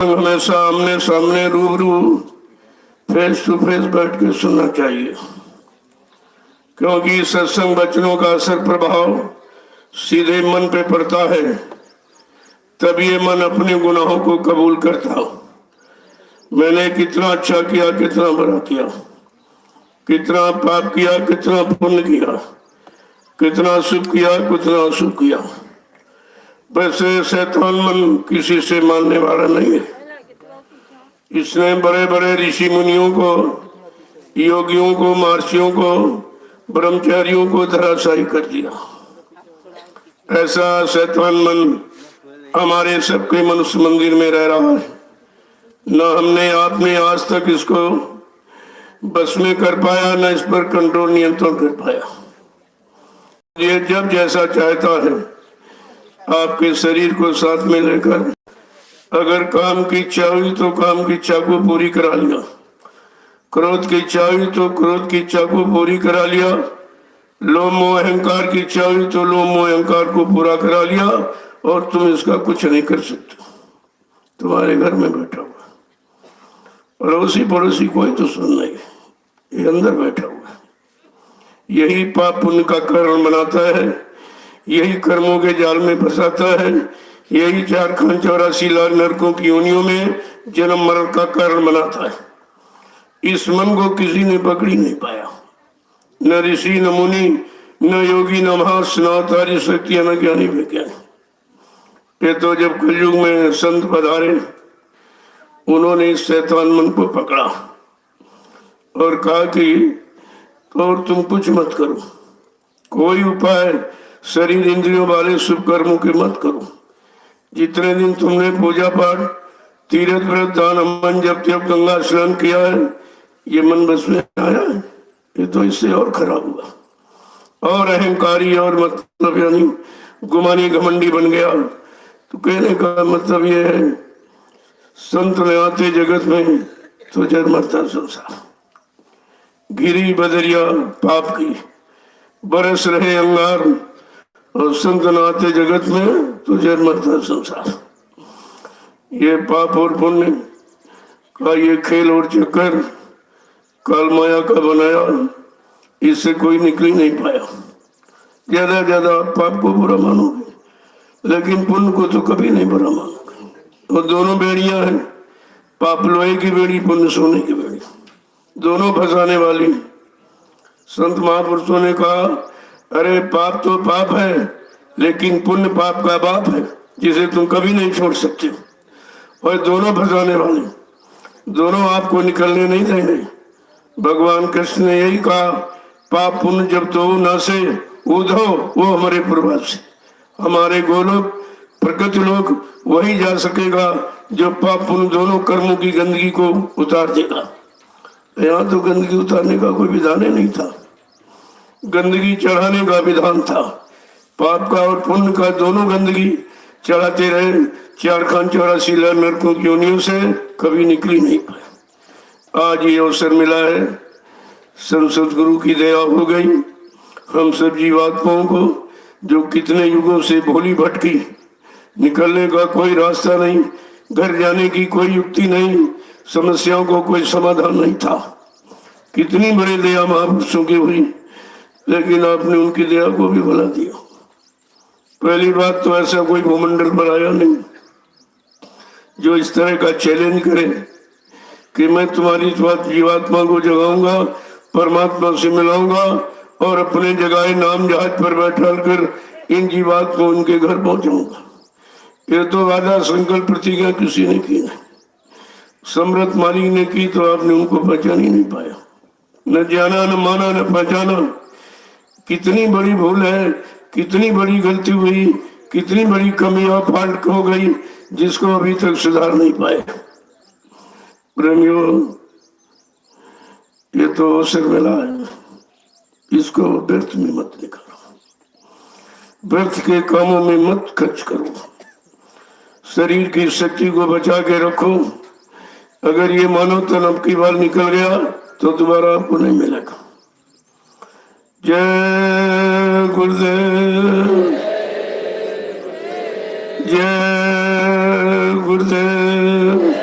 हमेशा आमने सामने रूबरू फेस टू फेस बैठ के सुनना चाहिए, क्योंकि सत्संग वचनों का असर प्रभाव सीधे मन पे पड़ता है। तब ये मन अपने गुनाहों को कबूल करता। मैंने कितना अच्छा किया, कितना बुरा किया, कितना पाप किया, कितना पुण्य किया, कितना शुभ किया, कितना अशुभ किया। वैसे शैतान मन किसी से मानने वाला नहीं है। इसने बड़े बड़े ऋषि मुनियों को, योगियों को, महर्षियों को, ब्रह्मचारियों को धराशायी कर दिया। ऐसा शैतान मन हमारे सबके मनुष्य मंदिर में रह रहा है। न हमने आपने आज तक इसको बस में कर पाया, न इस पर कंट्रोल नियंत्रण कर पाया। ये जब जैसा चाहता है आपके शरीर को साथ में लेकर, अगर काम की इच्छा हुई तो काम की इच्छा को पूरी करा लिया, क्रोध की इच्छा हुई तो क्रोध की इच्छा को पूरी करा लिया, लोभ मोह अहंकार की इच्छा हुई तो लोभ मोह अहंकार को पूरा करा लिया, और तुम इसका कुछ नहीं कर सकते। तुम्हारे घर में बैठा हुआ, अड़ोसी पड़ोसी कोई तो सुन नहीं, ये अंदर बैठा हुआ। यही पाप पुण्य का कारण बनाता है, यही कर्मों के जाल में फंसाता है, यही 484 लाख नरकों की योनियों में जन्म मरण का कारण बनाता है। इस मन को किसी ने पकड़ी नहीं पाया, न ऋषि, न मुनि, न योगी, न महर्ष, न अवतारी शक्तियां, न ज्ञानी विज्ञानी। ये तो जब कलयुग में संत पधारे, उन्होंने इस शैतान मन को पकड़ा और कहा कि और तुम कुछ मत करो, कोई उपाय शरीर इंद्रियों वाले शुभ कर्मों के मत करो। जितने दिन तुमने पूजा पाठ, तीर्थ व्रत, दान, हवन, जप तप, गंगा स्नान किया है, ये मन बस में आया है, ये तो इससे और खराब हुआ। और अहंकारी और मतलब यानी गुमानी घमंडी बन गया। तो कहने का मतलब ये है, संत ने आते जगत में तो जड़ मरता संसार। गिरी बदरिया पाप की बरस रहे अंगार, और संत नाते जगत में तो जड़ मरता संसार। ये पाप और पुण्य का ये खेल और चक्कर काल माया का बनाया, इससे कोई निकल ही नहीं पाया। ज्यादा ज्यादा पाप को बुरा मानोगे, लेकिन पुण्य को तो कभी नहीं बुरा मानोगे। और दोनों बेड़ियां हैं, पाप लोहे की बेड़ी, पुण्य सोने की बेड़ी, दोनों फंसाने वाली। संत महापुरुषों ने कहा, अरे पाप तो पाप है, लेकिन पुण्य पाप का बाप है, जिसे तुम कभी नहीं छोड़ सकते। और दोनों फंसाने वाले, दोनों आपको निकलने नहीं देंगे। भगवान कृष्ण ने यही कहा, पाप पुण्य जब तो न से उधो वो हमारे पूर्वज, हमारे गोलोक प्रकृति लोक वही जा सकेगा जो पाप पुण्य दोनों कर्मों की गंदगी को उतार देगा। यहाँ तो गंदगी उतारने का कोई विधान नहीं था, गंदगी चढ़ाने का विधान था। पाप का और पुण्य का दोनों गंदगी चढ़ाते रहे। 484 लाख नरकों की योनियों से कभी निकली नहीं पाए। आज ये अवसर मिला है, संसद गुरु की दया हो गई हम सब जीवात्माओं को, जो कितने युगों से भोली भटकी, निकलने का कोई रास्ता नहीं, घर जाने की कोई युक्ति नहीं, समस्याओं को कोई समाधान नहीं था। कितनी बड़ी दया महापुरुषों की हुई, लेकिन आपने उनकी दया को भी भुला दिया। पहली बात तो ऐसा कोई भूमंडल पर आया नहीं जो इस तरह का चैलेंज करे कि मैं तुम्हारी जीवात्मा को जगाऊंगा, परमात्मा से मिलाऊंगा और अपने जगह नाम जहाज पर बैठा कर इन जीवात्मा उनके घर पहुंचाऊंगा। ये तो वादा संकल्प प्रतिज्ञा किसी ने की नहीं, समृद्ध मालिक ने की, तो आपने उनको पहचान ही नहीं पाया। न जाना, न माना, न पहचाना। कितनी बड़ी भूल है, कितनी बड़ी गलती हुई, कितनी बड़ी कमी और फाल्ट हो गई, जिसको अभी तक सुधार नहीं पाए। प्रेमियों, ये तो अवसर मिला है, इसको व्यर्थ में मत निकालो, व्यर्थ के कामों में मत खर्च करो, शरीर की शक्ति को बचा के रखो। अगर ये मानो तन अब की बार निकल गया तो दोबारा आपको नहीं मिलेगा। जय गुरुदेव, जय गुरुदेव।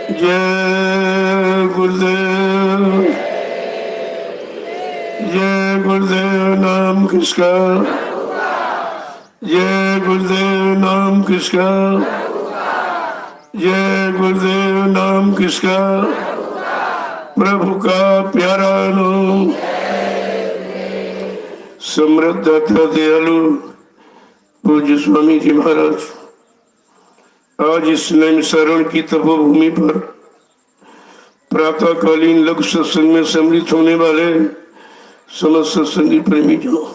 जय गुरुदेव, जय गुरुदेव। नाम किसका? जय गुरुदेव। नाम किसका? जय गुरुदेव। नाम किसका? प्रभु का प्यारा नाम। समृद्ध तथा दयालु पूज्य स्वामी जी महाराज आज इस नैमिषारण्य की तपोभूमि पर प्रातःकालीन लघु सत्संग में सम्मिलित होने वाले समस्त सत्संगी प्रेमी जनों,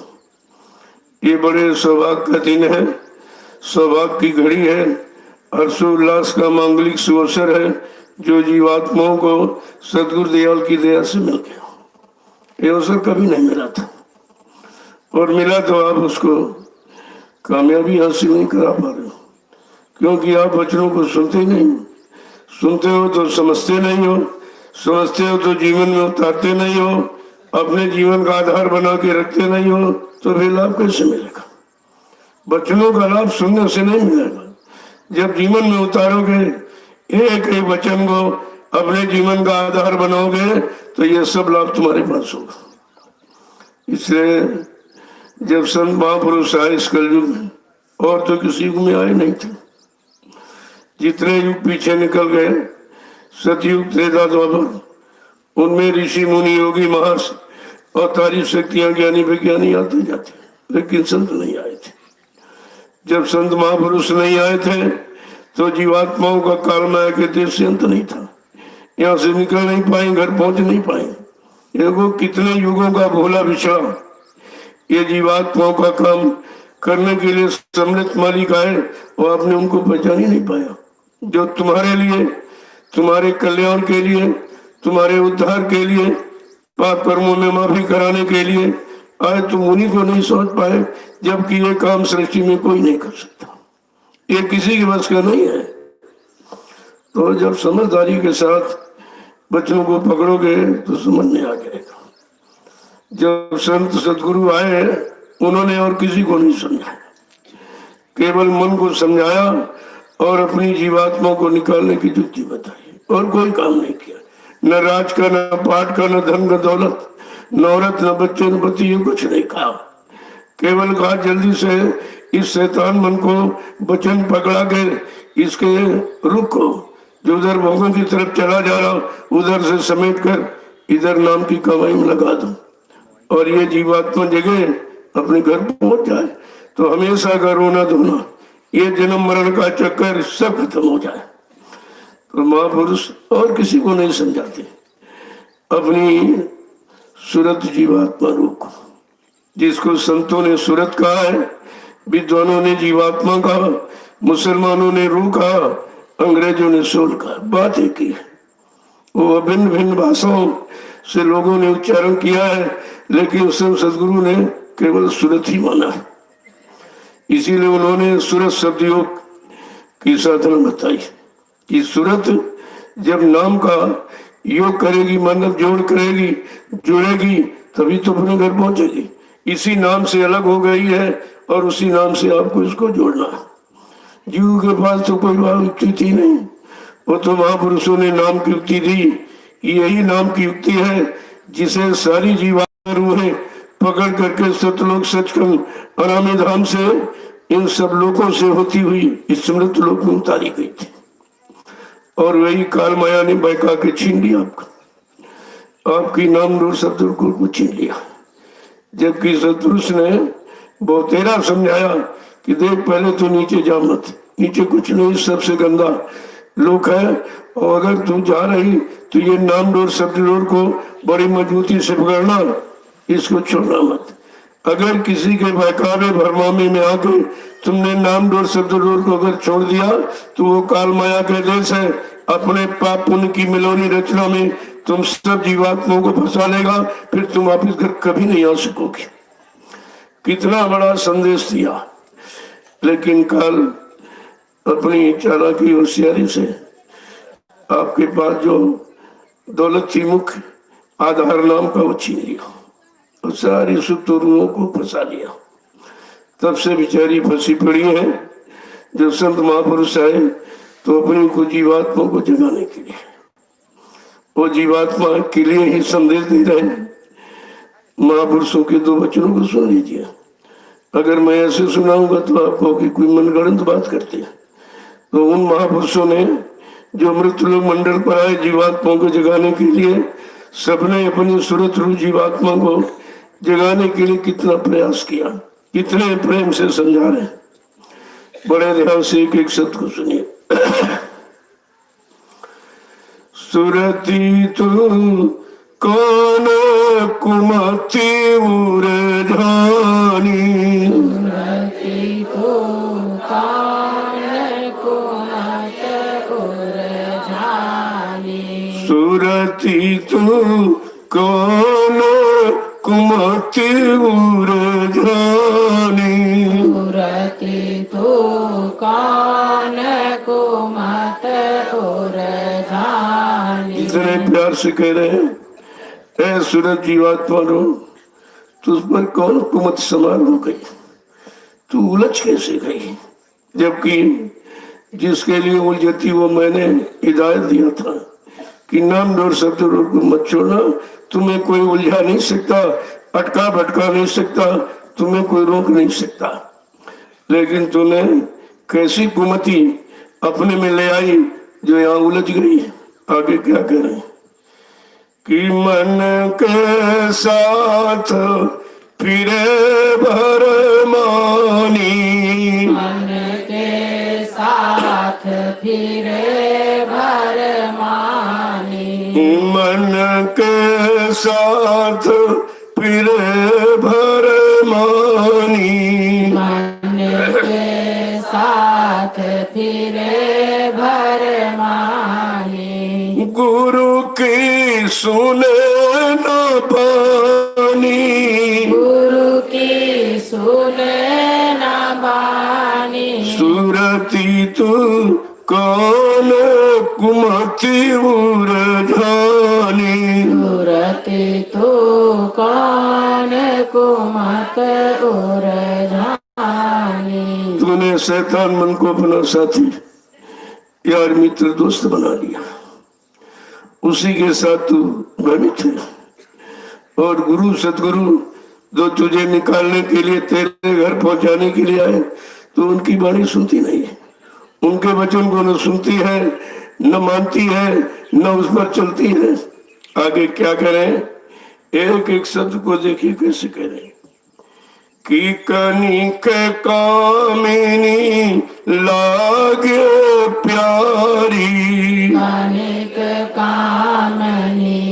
ये बड़े सौभाग्य का दिन है, सौभाग्य की घड़ी है, हर्षोल्लास का मांगलिक सुअवसर है जो जीवात्माओं को सदगुरु दयाल की दया से मिल गया। ये अवसर कभी नहीं मिला था और मिला तो आप उसको कामयाबी हासिल नहीं करा पा रहे हो, क्योंकि आप वचनों को सुनते नहीं, सुनते हो तो समझते नहीं हो, समझते हो तो जीवन में उतारते नहीं हो, अपने जीवन का आधार बना के रखते नहीं हो, तो फिर लाभ कैसे मिलेगा? वचनों का लाभ सुनने से नहीं मिलेगा। जब जीवन में उतारोगे, एक एक वचन को अपने जीवन का आधार बनाओगे, तो ये सब लाभ तुम्हारे पास होगा। इसलिए जब संत महापुरुष आए इस कलयुग में, और तो किसी युग में आए नहीं थे, जितने युग पीछे निकल गए, सतयुग, त्रेता, द्वापर, उनमें ऋषि मुनि योगी महर्षि और तारी शक्तियां ज्ञानी विज्ञानी आते जाते, लेकिन संत नहीं आए थे। जब संत महापुरुष नहीं आए थे तो जीवात्माओं का काल माया के देश से अंत नहीं था, यहाँ से निकल नहीं पाए, घर पहुंच नहीं पाए। देखो कितने युगों का भोला बिछड़ा ये जीवात्माओं का काम करने के लिए सम्मिलित मालिक आए और आपने उनको पहचान ही नहीं पाया। जो तुम्हारे लिए, तुम्हारे कल्याण के लिए, तुम्हारे उद्धार के लिए, पाप कर्मों में माफी कराने के लिए आए, तुम उन्हीं को नहीं सोच पाए, जबकि ये काम सृष्टि में कोई नहीं कर सकता, ये किसी के बस का नहीं है। तो जब समझदारी के साथ बच्चों को पकड़ोगे तो समझ में आ जाएगा। जब संत सदगुरु आए, उन्होंने और किसी को नहीं समझाया, केवल मन को समझाया और अपनी जीवात्मा को निकालने की युक्ति बताई, और कोई काम नहीं किया। न राज का, न पाठ का, न धन, न दौलत, न औरत, न बच्चे, न पति, ये कुछ नहीं कहा। केवल कहा जल्दी से इस शैतान मन को वचन पकड़ा के इसके रुख को, जो उधर भोगों की तरफ चला जा रहा, उधर से समेट कर इधर नाम की कमाई में लगा दो, और ये जीवात्मा जगह अपने घर पहुंच जाए, तो हमेशा का रोना धोना, ये जन्म मरण का चक्कर सब खत्म हो जाए। तो महापुरुष और किसी को नहीं समझाते, अपनी सूरत जीवात्मा रूप को, जिसको संतों ने सूरत कहा है, विद्वानों ने जीवात्मा कहा, मुसलमानों ने रूह कहा, अंग्रेजों ने सोल कहा। बात एक ही है, वो भिन्न भिन्न भाषाओं से लोगों ने उच्चारण किया है, लेकिन संत सदगुरु ने केवल सूरत ही माना है। इसीलिए उन्होंने सूरत शब्द योग की साधना बताई कि सूरत जब नाम का योग करेगी, मतलब जोड़ करेगी, जुड़ेगी, तभी तो अपने घर पहुंचेगी। इसी नाम से अलग हो गई है और उसी नाम से आपको इसको जोड़ना है। जीव के पास तो कोई युक्ति थी नहीं, वो तो महापुरुषों ने नाम की युक्ति दी। यही नाम की युक्ति है जिसे सारी जीवात्मा रूहें पकड़ करके सतलोक सचखंड अनामी धाम से, इन सब लोगों से होती हुई इस समृद्ध लोक में उतारी गई थी, और वही काल माया ने बहका के छीन लिया आपकी नाम रूप शब्द को छीन लिया। जबकि सतपुरुष ने बहुत तेरा समझाया कि देख, पहले तो नीचे जा मत, नीचे कुछ नहीं, सबसे गंदा लोक है, और अगर तू जा रही तो ये नाम डोर शब्द डोर को बड़ी मजबूती से पकड़ना, इसको छोड़ना मत। अगर किसी के बहकावे भरमामे में आके तुमने नाम डोर शब्द डोर को अगर छोड़ दिया, तो वो काल माया के देश है, अपने पाप पुण्य की मिलोनी रचना में तुम सब जीवात्माओं को फंसा लेगा, फिर तुम वापिस घर कभी नहीं आ सकोगे। कितना बड़ा संदेश दिया, लेकिन काल अपनी चालाकी होशियारी से आपके पास जो दौलत थी, मुख्य आधार नाम का, वो छीन लिया और सारी सुप्त रूहों को फंसा लिया। तब से बेचारी फंसी पड़ी है। जब संत महापुरुष आए तो अपनी को जीवात्मा को जगाने के लिए, वो जीवात्मा के लिए ही संदेश दे रहे हैं। महापुरुषों के दो वचनों को सुन लीजिए। अगर मैं ऐसे सुनाऊंगा तो आप कहोगे कोई मनगढ़ंत बात करते हैं। तो उन महापुरुषों ने जो मृतलोक मंडल पर आए जीवात्मा को जगाने के लिए, सबने अपनी सूरत रूप जीवात्मा को जगाने के लिए कितना प्रयास किया, कितने प्रेम से समझा रहे। बड़े ध्यान से एक एक शब्द को सुनिए। सुरती तू कौन कुमति उरझानी, सुरती तू कौन कुमत उरझानी, सुरती तू कौन कुमति उरझानी, सुरती तू कौन कुमत उरझानी। इतने प्यार से कह रहे हैं, ऐ सूरत जीवात्मा रो, तुझ पर कौन कुमत सवार हो गई, तू उलझ कैसे गई, जबकि जिसके लिए उलझती वो मैंने हिदायत दिया था कि नाम डोर शब्द को मत छोड़ना, तुम्हें कोई उलझा नहीं सकता, अटका भटका नहीं सकता, तुम्हें कोई रोक नहीं सकता। लेकिन तूने कैसी कुमति अपने में ले आई जो यहाँ उलझ गई। आगे क्या कह रहे हैं कि मन के साथ फिरे भरमानी, मन के साथ फिरे भरमानी, मन के साथ फिरे भरमानी, मन के साथ फिरे भरमानी। गुरु की सुने न बानी, गुरु की सुने न बानी, सुरती तू कौन कुमति उरझानी, सुरती तू कौन कुमत उरझानी। तूने शैतान मन को अपना साथी यार मित्र दोस्त बना लिया, उसी के साथ तू भ्रमित है। और गुरु सतगुरु जो तुझे निकालने के लिए तेरे घर पहुंचाने के लिए आए, तो उनकी वाणी सुनती नहीं है, उनके वचन को न सुनती है, न मानती है, न उस पर चलती है। आगे क्या करें, एक एक शब्द को देखिए कैसे कह रहे कि कनिक कामिनी लागे प्यारी, कनिक कामनी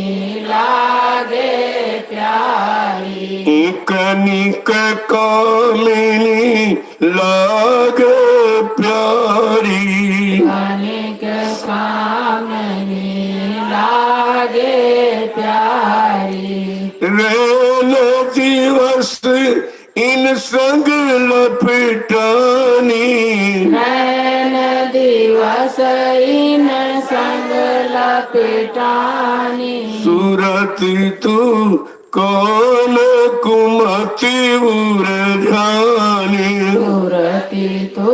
लागे प्यारी, कनिक कामिनी लागे प्यारी, कनिक कामनी लागे प्यारी। रैन दिवस इन संग लपटानी, नैन दिवस इन संग लपेटानी, सूरती तू कौन कुमति उरझानी, सुरती तू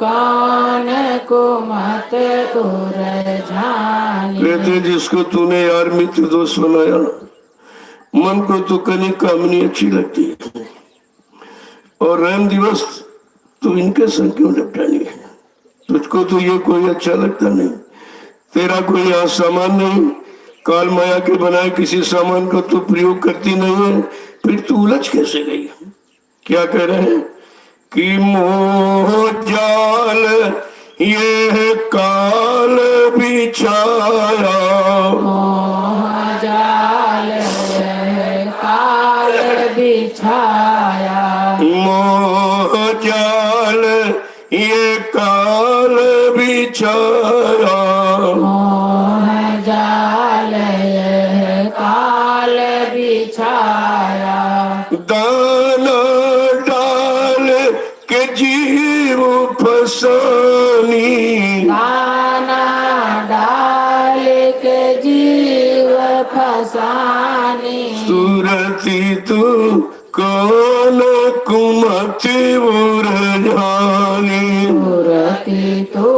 कौन कुमत उरझानी। कहते जिसको तूने यार मित्र दोस्त बनाया, मन को तो कनिक कामनी अच्छी लगती है, और रैन दिवस तू इनके संग क्यों लपटानी है, तुझको तो ये कोई अच्छा लगता नहीं, तेरा कोई यहाँ सामान नहीं, काल माया के बनाए किसी सामान का तू प्रयोग करती नहीं है, फिर तू उलझ कैसे गई। क्या कह रहे हैं कि मोह जाल ये काल बिछाया, मोह जाल काल बिछाया, मोह जाल ये काल बिछाया, मोह जाल काल बिछाया। दाना डाल के जीव फसानी, दाना डाल के जीव फसानी, सूरती तू कौन कुमति उरझानी, सुरती तू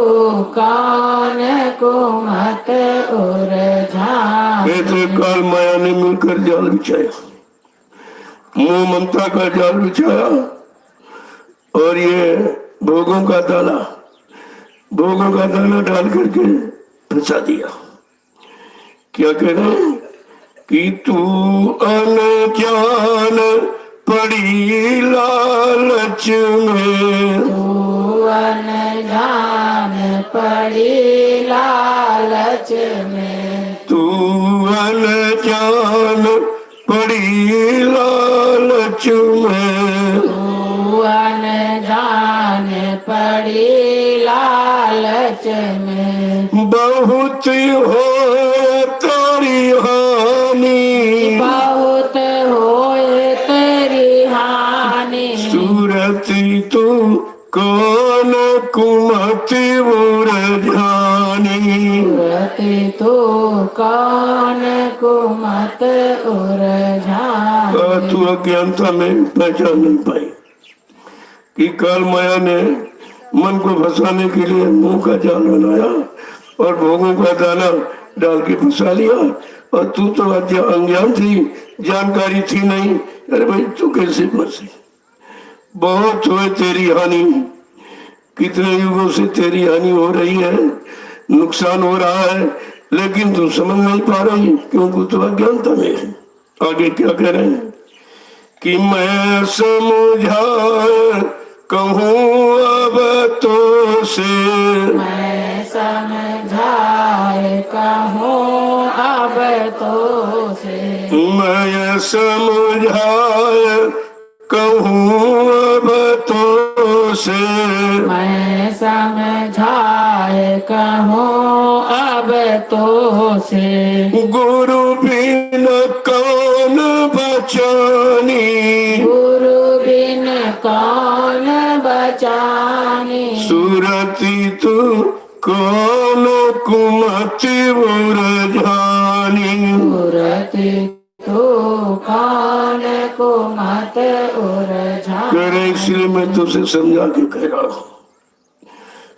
कौन कौन को मत उलझाने। ऐसे काल माया ने मिलकर जाल बिछाया, मोह ममता का जाल बिछाया और ये भोगों का दाना डाल करके फंसा दिया। क्या कह रहे हैं कि तू अनजान पड़ी लालच में, तू अनजान पड़ी लालच में, तू अनजान पड़ी लालच में, तू अनजान पड़ी लालच में। बहुत हो तेरी हानि, बहुत होए तेरी हानि, सूरती तू कौन कुमति उलझानी, सूरती तू कौन को मत उलझाने। तू अज्ञानता में पहचान नहीं पाई कि काल माया ने मन को फंसाने के लिए मुंह का जाल बनाया और भोगों का दाना डाल के फंसा लिया। और तू तो अज्ञान थी, जानकारी थी नहीं। अरे भाई तू कैसे फंसी? बहुत हुए तेरी हानि, कितने युगों से तेरी हानि हो रही है, नुकसान हो रहा है, लेकिन तू समझ नहीं पा रही क्योंकि तू अज्ञानता में है। आगे क्या कह रहे हैं कि मैं समझाए कहूँ अब तो से, मैं समझाए कहूँ अब तो से, मैं समझाए कहूँ अब तो से, मैं समझाए कहूँ अब तो से। गुरु बिन कौन बचानी, गुरु बिन कौन बचाने, सूरती तू कौन कुमति उलझानी, सूरती तू कौन को मत उलझाने। कह रहे इसलिए मैं तुझे समझा के कह रहा हूँ,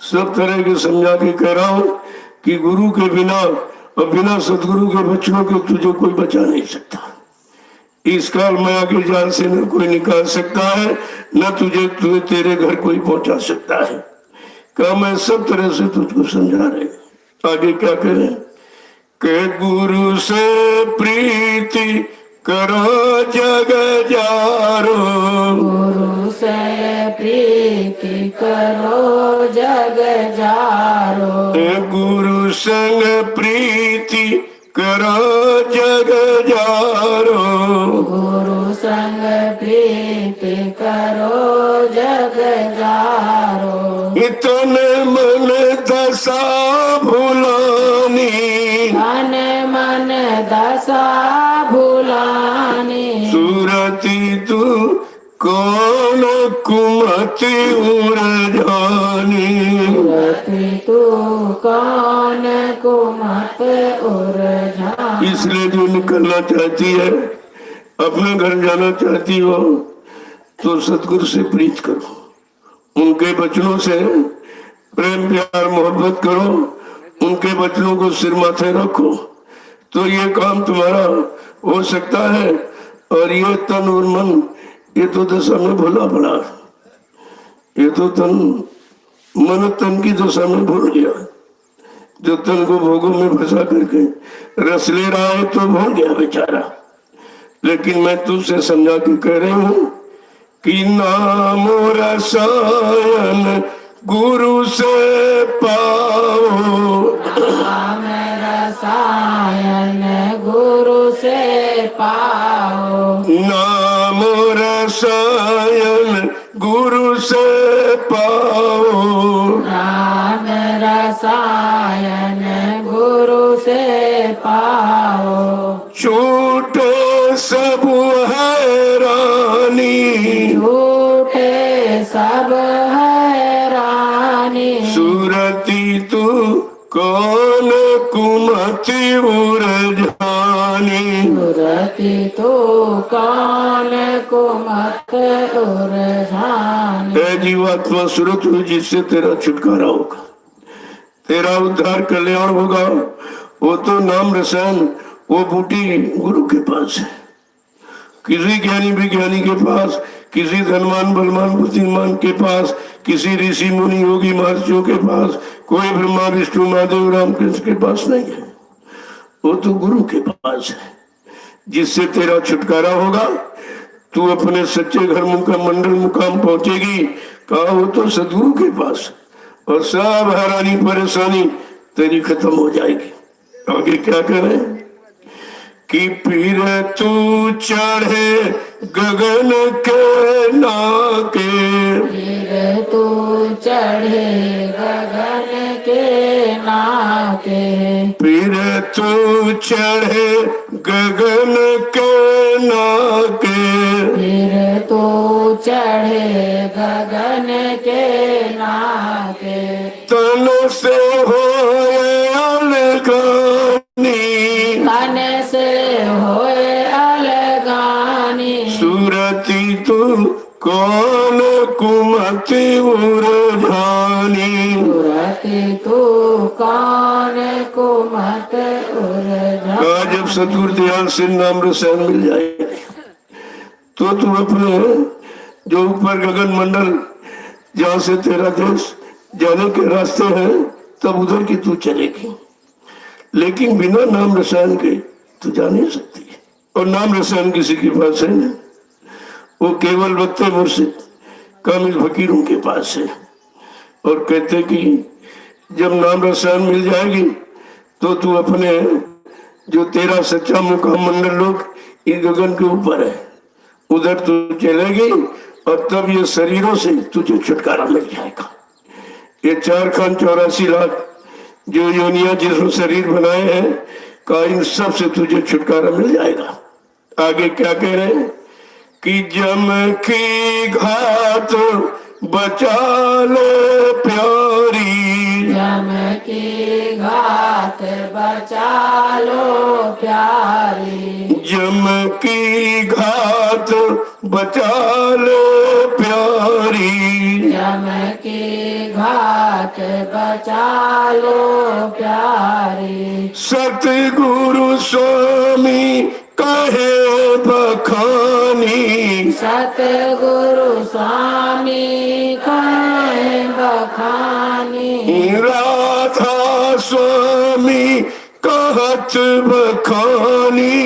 सब तरह के समझा के कह रहा हूँ कि गुरु के बिना और बिना सदगुरु के बच्चों के तुझे कोई बचा नहीं सकता। इस काल माया के जाल से न कोई निकाल सकता है, न तुझे तेरे घर कोई पहुंचा सकता है। कहा मैं सब तरह से तुझको समझा रहे। आगे क्या करें के गुरु से प्रीति करो जग जारो, गुरु से प्रीति करो जग जारो, गुरु संग प्रीति करो जग जारो, गुरु संग प्रीति करो जग जारो। इतन मन दशा भुलानी, तन मन दशा भुलानी, सूरती तू कौन कुमति उलझानी, सूरती तू कौन को मत उलझानी। इसलिए जो निकलना चाहती है, अपने घर जाना चाहती हो, तो सतगुरु से प्रीत करो, उनके वचनों से प्रेम प्यार मोहब्बत करो, उनके वचनों को सिर माथे रखो, तो ये काम तुम्हारा हो सकता है। और ये तन और मन, ये तो दशा में भूला पड़ा, ये तो मन तन की दशा में भूल गया। जो तन को भोगों में फंसा करके रस ले रहा है तो भूल गया बेचारा। लेकिन मैं तुझसे समझा के कह रही हूँ कि नाम रसायन गुरु से पाओ, नाम रसायन गुरु से पाओ, नाम रसायन गुरु से पाओ, नाम रसायन गुरु से पाओ। छूटे सब हैरानी, झूठे सब हैरानी, सूरती तू कौन कुमति उलझानी, सूरती तो कौन को मत उलझानी। जीवात्मा सूरत हुई जिससे तेरा छुटकारा होगा। तेरा उद्धार कल्याण होगा। वो तो नाम रसायन वो बूटी गुरु के पास है। किसी ज्ञानी विज्ञानी के पास, किसी धनवान बलवान बुद्धिमान के पास, किसी ऋषि मुनि योगी महर्षियों के पास, कोई ब्रह्मा विष्णु महादेव रामकृष्ण के पास नहीं है। वो तो गुरु के पास है, जिससे तेरा छुटकारा होगा। तू अपने सच्चे घर मंडल मुकाम पहुंचेगी। कहा वो तो सदगुरु के पास, और सब हैरानी परेशानी तेरी खत्म हो जाएगी। आगे क्या करें कि फिर तू चढ़े गगन के नाके, फिर तू चढ़े गगन के नाके, फिर तू चढ़े गगन के नाके, फिर तू चढ़े गगन के नाके, तन से होए अलगानी, तन से होए अलगानी, सूरती तू कौन कुमति उरझानी, सूरती तू कौन कुमत उरझानी। कहा जब सतगुरु दयाल से नाम रसायन मिल जाएगी तो तू अपने जो ऊपर गगन मंडल जहाँ से तेरा देश जाने के रास्ते हैं तब उधर की तू चलेगी। लेकिन बिना नाम रसायन के तू जा नहीं सकती। और नाम रसायन किसी के पास है नहीं, वो केवल वक्ते मुर्शिद कामिल फकीरों के पास है। और कहते कि जब नाम रसायन मिल जाएगी तो तू अपने जो तेरा सच्चा मुकाम मंडल लोग इस गगन के ऊपर है उधर तू चलेगी, और तब ये शरीरों से तुझे छुटकारा मिल जाएगा। ये 4,84 लाख जो योनिया जिसमें शरीर बनाए हैं का इन सब से तुझे छुटकारा मिल जाएगा। आगे क्या कह रहे हैं कि जम की घात बचा ले प्यारी, जम की घात बचा लो प्यारी, जम की घात बचा ले प्यारी, जम की घात बचा लो प्यारी, सतगुरु स्वामी कहे बखानी, सतगुरु स्वामी कहे बखानी, राधा स्वामी कहत बखानी,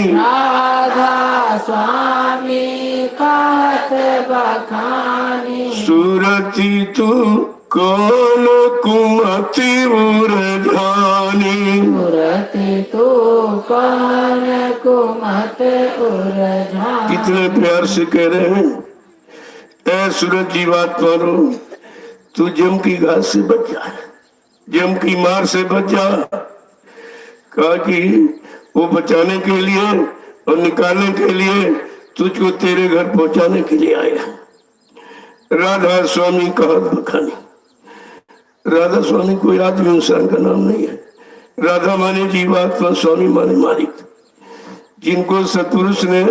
राधा स्वामी कहत बखानी, सूरती तू कौन कुमति उरझानी, मूर्ति तू कौन कुमत उरझानी। कितने प्यार से कह रहे हैं ऐ सूरज जीवात्मा रो तू जम की घात से बच जा, जम की मार से बच जा। कहा कि वो बचाने के लिए और निकालने के लिए तुझको तेरे घर पहुंचाने के लिए आया। राधा स्वामी कहत बखानी, राधा स्वामी कोई आदमी इंसान का नाम नहीं है। राधा माने जीवात्मा, स्वामी माने मालिक। जिनको सतपुरुष ने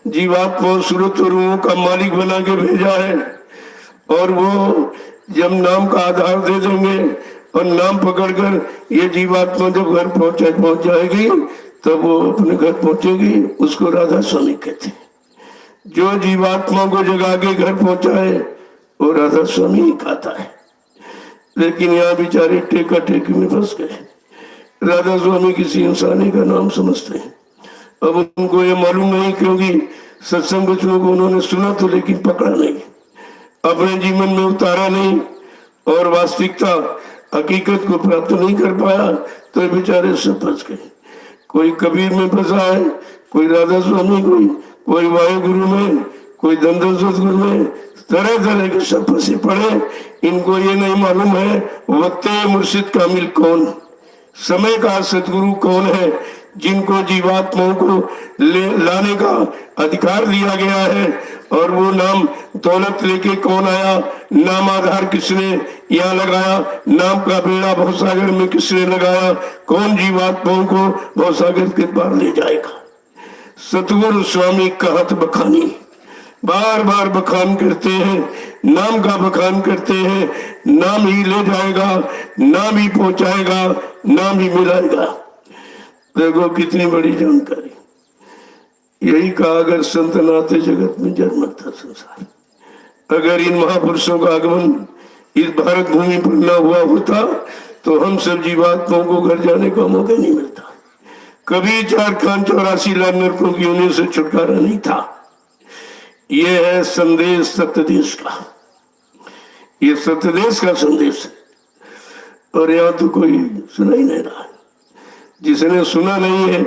जीवात्मा सूरत और रूहों का मालिक बना के भेजा है, और वो जब नाम का आधार दे देंगे और नाम पकड़कर ये जीवात्मा जब घर पहुंच जाएगी तब वो अपने घर पहुंचेगी, उसको राधा स्वामी कहते हैं। जो जीवात्मा को जगा के घर पहुंचाए वो राधा स्वामी ही कहता है। लेकिन यहाँ बेचारे टेका टेकी में फंस गए, राधा स्वामी किसी इंसानी का नाम समझते हैं। अब उनको ये मालूम नहीं, क्योंकि सत्संग वचनों को उन्होंने सुना तो लेकिन पकड़ा नहीं, अपने जीवन में उतारा नहीं, और वास्तविकता हकीकत को प्राप्त नहीं कर पाया, तो ये बेचारे सब फंस गए। कोई कबीर में फंसा है, कोई राधा स्वामी, कोई वायु गुरु में, कोई दंदन सतगुरु में, तरह तरह के सब फंसे पड़े। इनको ये नहीं मालूम है वक्ते मुर्शिद कामिल कौन, समय का सतगुरु कौन है, जिनको जीवात्माओं को लाने का अधिकार दिया गया है। और वो नाम दौलत लेके कौन आया, नाम आधार किसने यहाँ लगाया, नाम का बेड़ा भवसागर में किसने लगाया, कौन जीवात्माओं को भवसागर के पार ले जाएगा। सतगुरु स्वामी कहत बखानी, बार बार बखान करते हैं, नाम का बखान करते हैं। नाम ही ले जाएगा, नाम ही पहुंचाएगा, नाम ही मिलाएगा। देखो कितनी बड़ी जानकारी। यही कहा अगर संत नाते जगत में जन्म था संसार। अगर इन महापुरुषों का आगमन इस भारत भूमि पर न हुआ होता तो हम सब जीवात्माओं को घर जाने का मौका नहीं मिलता। कभी 484 लाख नरकों की उन्हीं से छुटकारा नहीं था। ये है संदेश सत्यदेश का, ये सत्यदेश का संदेश है। और यहाँ तो कोई सुना ही नहीं रहा। जिसने सुना नहीं है,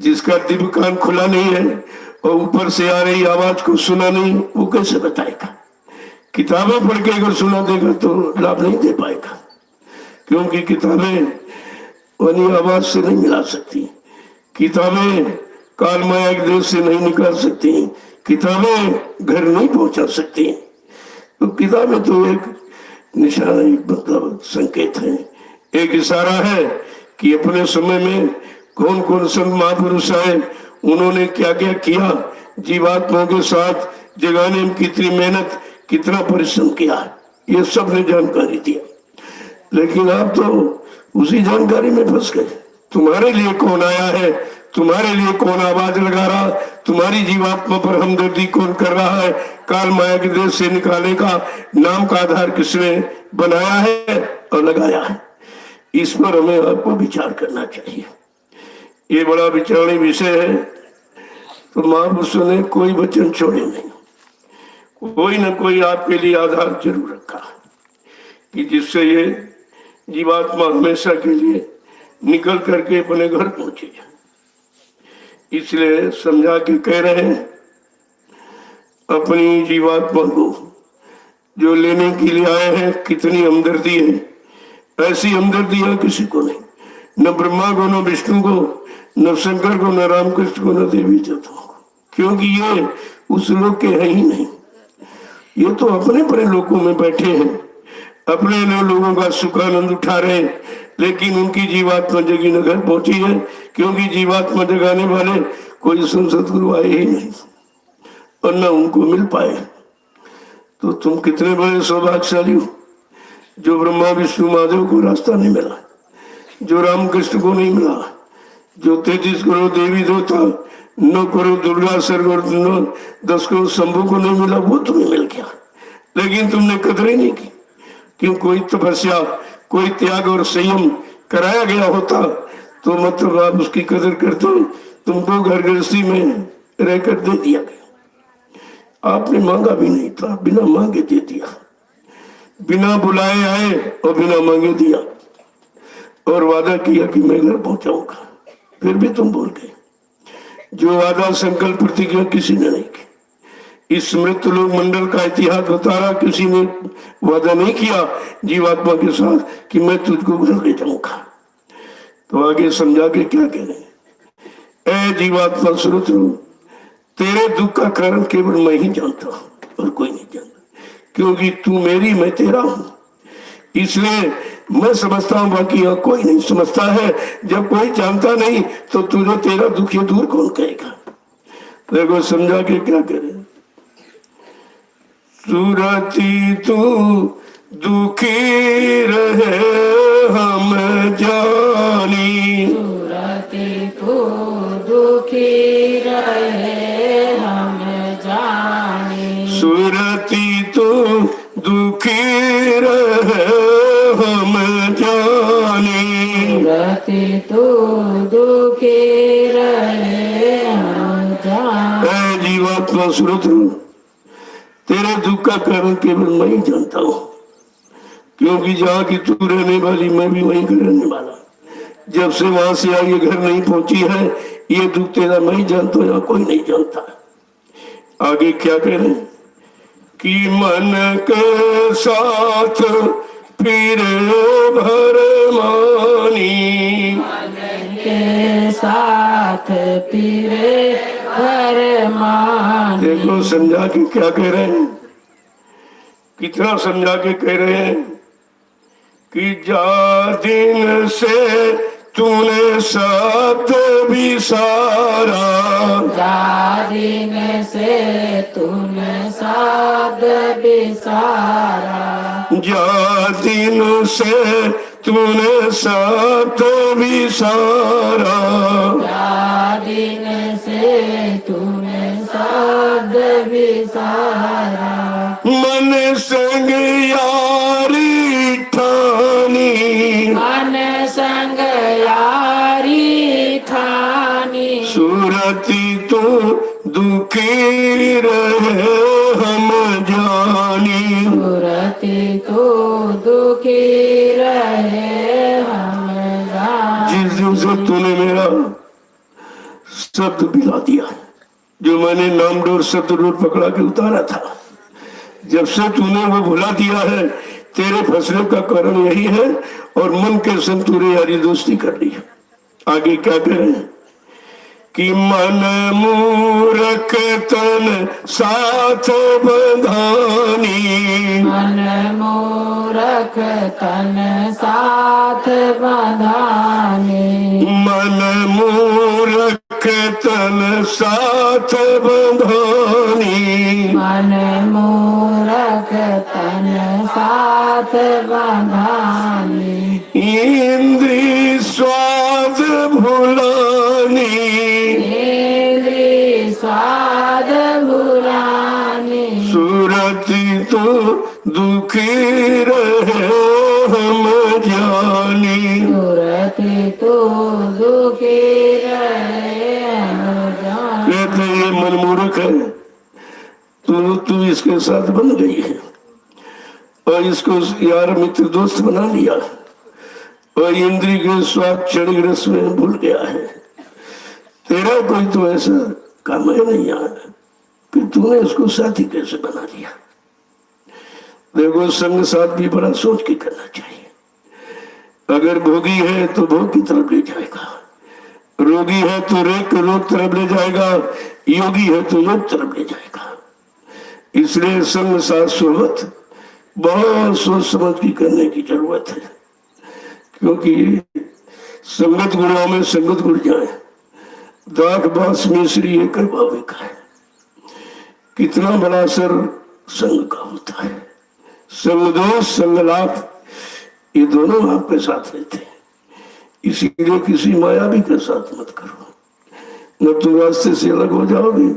जिसका दिव्य कान खुला नहीं है और ऊपर से आ रही आवाज को सुना नहीं, वो कैसे बताएगा? किताबें पढ़ के अगर सुना देगा तो लाभ नहीं दे पाएगा, क्योंकि किताबें वही आवाज से नहीं मिला सकती, किताबें काल माया के देश से नहीं निकाल सकती, किताबें घर नहीं पहुंचा सकती। तो किताबें तो एक निशाना, एक मतलब संकेत है, एक इशारा है कि अपने समय में कौन कौन संत महापुरुष आए, उन्होंने क्या क्या किया, जीवात्माओं के साथ जगाने में कितनी मेहनत, कितना परिश्रम किया, ये सब ने जानकारी दिया। लेकिन आप तो उसी जानकारी में फंस गए। तुम्हारे लिए कौन आया है, तुम्हारे लिए कौन आवाज लगा रहा, तुम्हारी जीवात्मा पर हमदर्दी कौन कर रहा है, काल माया के देश से निकाले का नाम का आधार किसने बनाया है और लगाया है, इस पर हमें आपको विचार करना चाहिए। ये बड़ा विचारणीय विषय है। तो महापुरुषों ने कोई वचन छोड़े नहीं, कोई न कोई आपके लिए आधार जरूर रखा कि जिससे ये जीवात्मा हमेशा के लिए निकल करके अपने घर पहुंचे। इसलिए समझा के कह रहे हैं, अपनी जीवात्मा को जो लेने के लिए आए हैं, कितनी हमदर्दी है। ऐसी हमदर्दी है किसी को नहीं, न ब्रह्मा को, न विष्णु को, न शंकर को, न रामकृष्ण को, न देवी देवताओं को, क्योंकि ये उस लोग के हैं ही नहीं। ये तो अपने अपने लोगों में बैठे हैं, अपने लोगों का सुखानंद उठा रहे हैं, लेकिन उनकी जीवात्मा जगी नगर पहुंची है, क्योंकि जीवात्मा जगाने वाले कोई संसद गुरु आए ही नहीं और न उनको मिल पाए। तो तुम कितने बड़े सौभाग्यशाली हो जो ब्रह्मा विष्णु महादेव को रास्ता नहीं मिला, जो रामकृष्ण को नहीं मिला, जो 33 करोड़ देवी देवता, 9 करोड़ दुर्गा सर्ग और 10 करोड़ शंभु को नहीं मिला, वो तुम्हें मिल गया। लेकिन तुमने कदर ही नहीं की, क्यों? कोई तपस्या, कोई त्याग और संयम कराया गया होता तो मतलब आप उसकी कदर करते, तुमको घर गृहस्थी में रहकर दे दिया गया। आपने मांगा भी नहीं था, बिना मांगे दे दिया, बिना बुलाए आए और बिना मांगे दिया, और वादा किया कि मैं घर पहुंचाऊंगा, फिर भी तुम बोल गए। जो वादा संकल्प प्रतिज्ञा किसी ने नहीं की। इस मृत लोक मंडल का इतिहास बता रहा, किसी ने वादा नहीं किया जीवात्मा के साथ कि मैं तुझको घर ले जाऊंगा। तो आगे समझा के क्या कह रहे हैं, ऐ जीवात्मा सुरत रो, तेरे दुख का कारण केवल मैं ही जानता हूं और कोई नहीं जानता, क्योंकि तू मेरी, मैं तेरा हूं। इसलिए मैं समझता हूं, बाकी यहाँ कोई नहीं समझता है। जब कोई जानता नहीं तो तुझे तेरा दुख ये दूर कौन कहेगा? देखो समझा के क्या करे, सुरती तू दुखी रहे हम जानी, सुरती तू दुखी रहे हम जानी, सुरती तू दुखी रहे हम जानी, सुरती तू दुखी रहे हम जानी। जीवात्मा सुरत रो, तेरे दुख का कारण केवल मैं ही जानता हूँ, क्योंकि जहाँ की तू रहने वाली मैं भी वहीं का रहने वाला। जब से वहां से आई ये घर नहीं पहुंची है, ये दुख तेरा मैं ही जानता हूँ, यहाँ कोई नहीं जानता। आगे क्या कह रहे हैं कि मन के साथ फिर भरमानी, मन के साथ फिरे भरमानी। देखो समझा के क्या कह रहे हैं, कितना समझा के कह रहे हैं कि जा दिन से तूने साथ विसारा, जादिन से तूने साध बिसारा, जा दिन से तूने साथ विसारा, जादिन से तूने साध बिसारा, मन संग यारी ठानी, मन संग यारी ठानी, सूरती तो दुखी रहे हम जानी, सूरती तो दुखी रहे हम जान। जिस दिन से तूने मेरा शब्द बिला दिया, जो मैंने नाम डोर शब्द डोर पकड़ा के उतारा था, जब से तूने वो भुला दिया है, तेरे फसलों का कारण यही है। और मन के संग तूने यारी दोस्ती कर ली। आगे क्या करें कि मन मूरख तन साथ बंधानी, मन मूरख तन साथ बंधाने, मन मूरख तन साथ बंधानी, मन मूरख तन साथ बंधाने, इंद्री स्वाद भुलानी, इंद्री स्वाद भुलाने, सूरती तो दुखी रहे हम जानी, सूरती तो दुखी रहे हम जान। कहते ये मन मूर्ख है, तू इसके साथ बन गई है और इसको यार मित्र दोस्त बना लिया और इंद्री के स्वाद क्षणिक रस में भूल गया है। तेरा कोई तो ऐसा काम है नहीं यार, फिर तूने इसको साथी कैसे बना लिया। देखो संग साथ भी बड़ा सोच के करना चाहिए। अगर भोगी है तो भोग की तरफ ले जाएगा, रोगी है तो रोग तरफ ले जाएगा, योगी है तो योग तरफ ले जाएगा। इसलिए संग साथ सोहबत बहुत सोच समझ की करने की जरूरत है, क्योंकि संगत गुणों में संगत गुण जाए, दाख बास मिश्री एक बाबे का है। कितना बड़ा असर संग का होता है। संग दोष संग लाभ, ये दोनों आपके साथ रहते हैं। इसीलिए किसी मायावी के साथ मत करो, न तुम रास्ते से अलग हो जाओगे,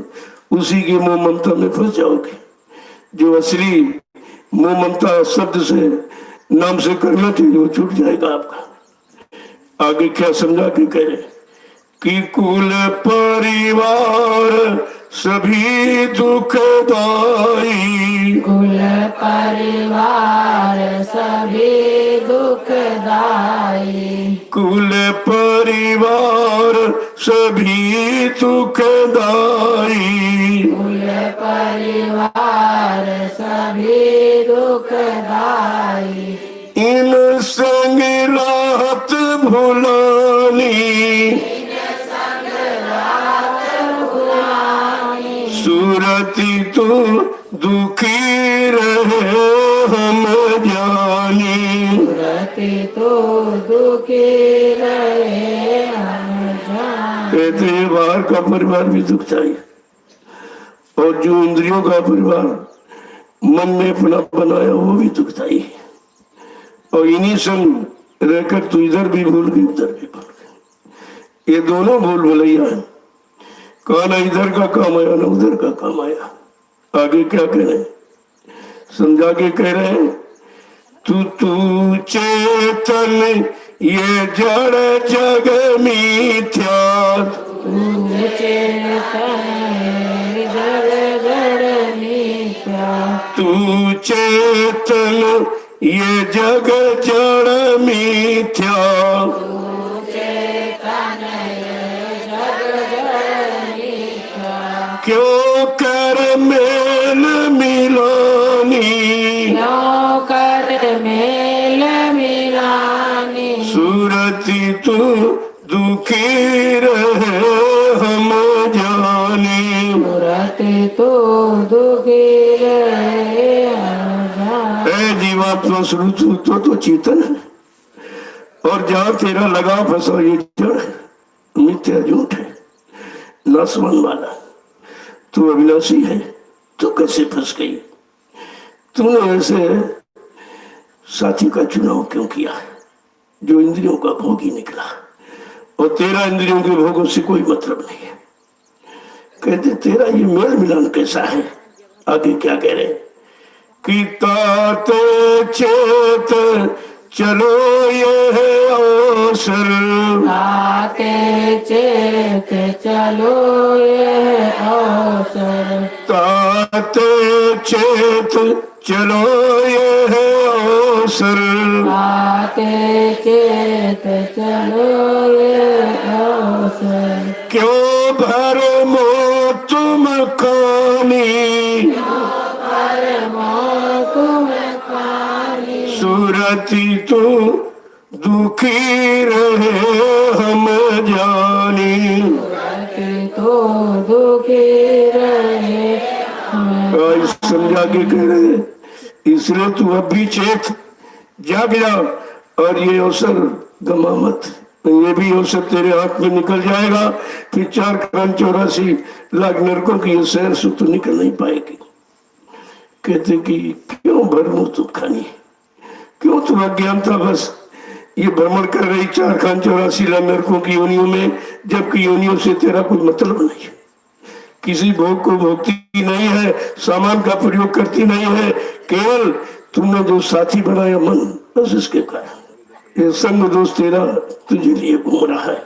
उसी की मोह ममता में फंस जाओगे। जो असली मोह ममता शब्द से नाम से करना चाहिए वो छूट जाएगा आपका। आगे क्या समझा के कह रहे कि कुल परिवार सभी दुखदाई, कुल परिवार सभी दुखदाई, कुल परिवार सभी दुखदाई, कुल परिवार सभी दुखदाई, इन संग राहत भुलानी, सूरती तो दुखी रहे हम जानी, सूरती तो दुखी रहे हम जान। कहते हैं बाहर का परिवार भी दुखता है और जो इंद्रियों का परिवार मन में अपना बनाया वो भी दुखता ही है। और इन्हीं संग रहकर तू इधर भी भूल गई उधर भी भूल गई, ये दोनों भूल भुलैया है। कहा ना इधर का काम आया ना उधर का काम आया। आगे क्या कह रहे हैं, समझा के कह रहे हैं तू चेतन ये जड़ जग मिथ्या, तू चेतन जड़ जड़ मिथ्या, तू चेतन ये जग जड़ मिथ्या, क्यों कर मेल मिलानी, क्यों कर मेल मिलानी, सूरती तू दुखी रहे हम जानी, सूरती तो दुखी रहे हम जान। जीवात्मा स्वरूप तो चेतन है और जहां तेरा लगाव फंसा ये जड़ है, मिथ्या झूठ है, नासवान वाला। तू अविनाशी है, तू कैसे फंस गई? तूने ऐसे साथी का चुनाव क्यों किया जो इंद्रियों का भोगी निकला? और तेरा इंद्रियों के भोगों से कोई मतलब नहीं है। कहते तेरा ये मेल मिलान कैसा है? आगे क्या कह रहे? कि तात चेत चलो ये है अवसर, आते चेत चलो ये अवसर, तात चेत चलो ये है अवसर, आते चेत चलो ये अवसर। क्यों भरमो तुम खानी, सुरति तो दुखी रहे हम जानी, तो दुखी रहे हम। समझा के कह रहे इसलिए तू अब भी चेत, जाग जा और ये अवसर गमा मत। ये भी अवसर तेरे हाथ में निकल जाएगा, फिर 4,84,00,000 नरकों की ये सैर से तो निकल नहीं पाएगी। कहते कि क्यों भरमो तू खानी, क्यों तू अज्ञान था बस ये भ्रमण कर रही 4,84,00,000 नरकों की योनियों में, जबकि योनियों से तेरा कोई मतलब नहीं है, किसी भोग को भोगती नहीं है, सामान का प्रयोग करती नहीं है, केवल तुमने जो साथी बनाया मन, बस इसके कारण ये संग दोष तेरा तुझे लिए घूम रहा है।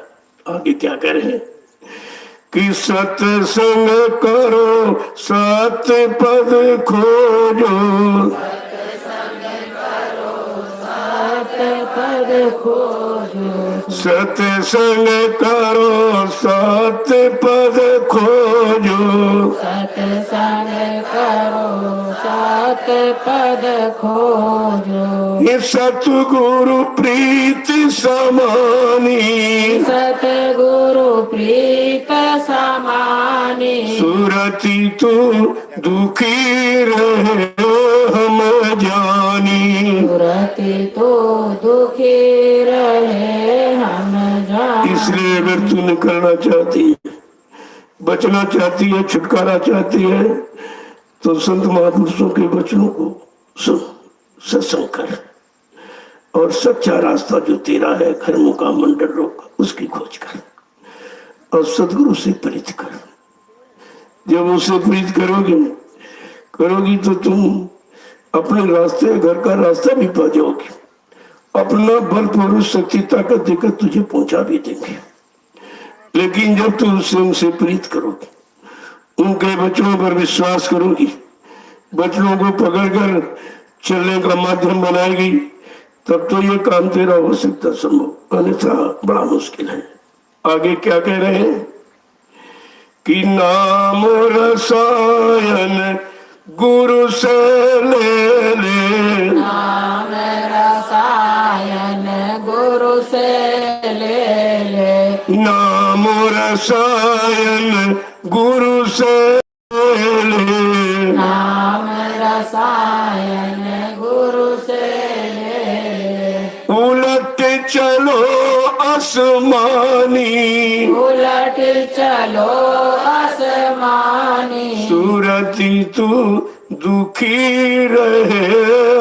आगे क्या कह रहे हैं? कि सत्संग करो सत पद खोजो, पद खोजो, सत्संग करो सत पद खोजो, सत्संग करो सत पद खोजो। ये सतगुरु प्रीति समानी, सतगुरु प्रीत समानी, सुरति तू दुखी रहे हम जानी, सुरति तो दुखी रहे हम जानी। इसलिए अगर तू निकलना चाहती है, बचना चाहती है, छुटकारा चाहती है, तो संत महापुरुषों के वचनों को सुन, सत्संग कर और सच्चा रास्ता जो तेरा है कर्मों का मंडल रोक, उसकी खोज कर और सदगुरु से प्रीत कर। जब उससे प्रीत करोगी तो तुम अपने रास्ते, घर का रास्ता भी पा जाओगे, अपना बल पुरुष शक्ति ताकत देकर तुझे पहुंचा भी देंगे। लेकिन जब तुम उससे उनसे प्रीत करोगे, उनके वचनों पर विश्वास करोगी, वचनों को पकड़कर चलने का माध्यम बनाएगी, तब तो ये काम तेरा हो सकता संभव, अन्यथा बड़ा मुश्किल है। आगे क्या कह रहे हैं? कि नाम रसायन गुरु से ले, नाम रसायन गुरु से ले, नाम रसायन गुरु से ले, नाम रसायन गुरु से ले। उलट चलो आसमानी, उलट चलो आसमानी, सुरति तू दुखी रहे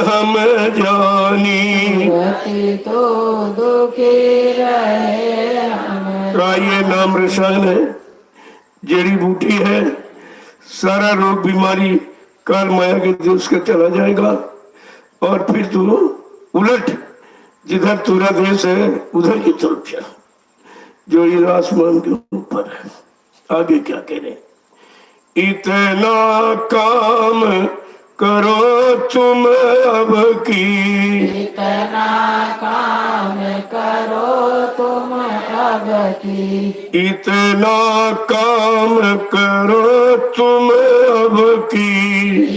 हम जानी, सुरति तो दुखी रहे हम। का ये नाम रसायन है, जड़ी बूटी है, सारा रोग बीमारी काल माया के देश का चला जाएगा और फिर तू उलट जिधर तुरा देश है उधर की तरफ चल, जो ये आसमान के ऊपर है। आगे क्या कह रहे? इतना काम करो तुम अब की, इतना काम करो तुम अब की, इतना काम करो तुम अब की,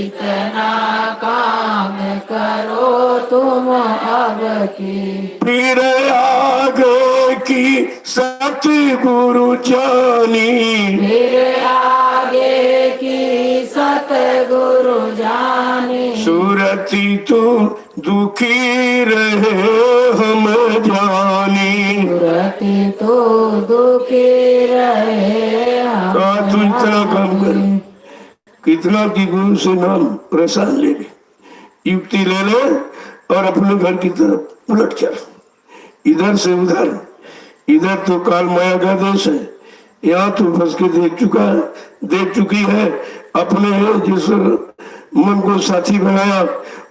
इतना काम करो तुम अब की। फिर आगे की सतगुरु जानी, फिर आगे की सतगुरु जानी, सूरत सुरती तू दुखी रहे हम जानी। सुरती तो दुखी रहे हम कहा तू इतना काम कर, कितना की गुरु से नाम प्रसाद ले ले, युक्ति ले ले और अपने घर की तरफ उलट चल। इधर से उधर, इधर तो काल माया का देश है, यहाँ तू फंस के देख चुकी है। अपने जिस मन को साथी बनाया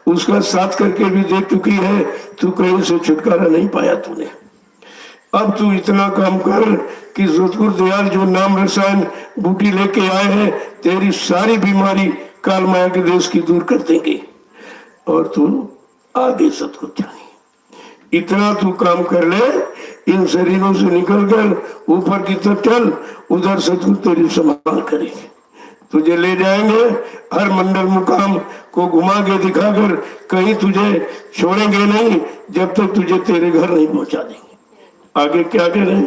उसका साथ करके भी देख चुकी है, तू कहीं से छुटकारा नहीं पाया तूने। अब तू इतना काम कर कि सतगुरु दयाल जो नाम रसायन बूटी लेके आए हैं, तेरी सारी बीमारी काल माया के देश की दूर कर देंगे और तू आगे सतगुरु जानी। इतना तू काम कर ले, इन शरीरों से निकल कर ऊपर की तरफ चल, उधर सतगुरु तेरी संभाल करेंगे, तुझे ले जाएंगे हर मंडल मुकाम को घुमा के दिखाकर, कहीं तुझे छोड़ेंगे नहीं जब तक तुझे तेरे घर नहीं पहुंचा देंगे। आगे क्या करें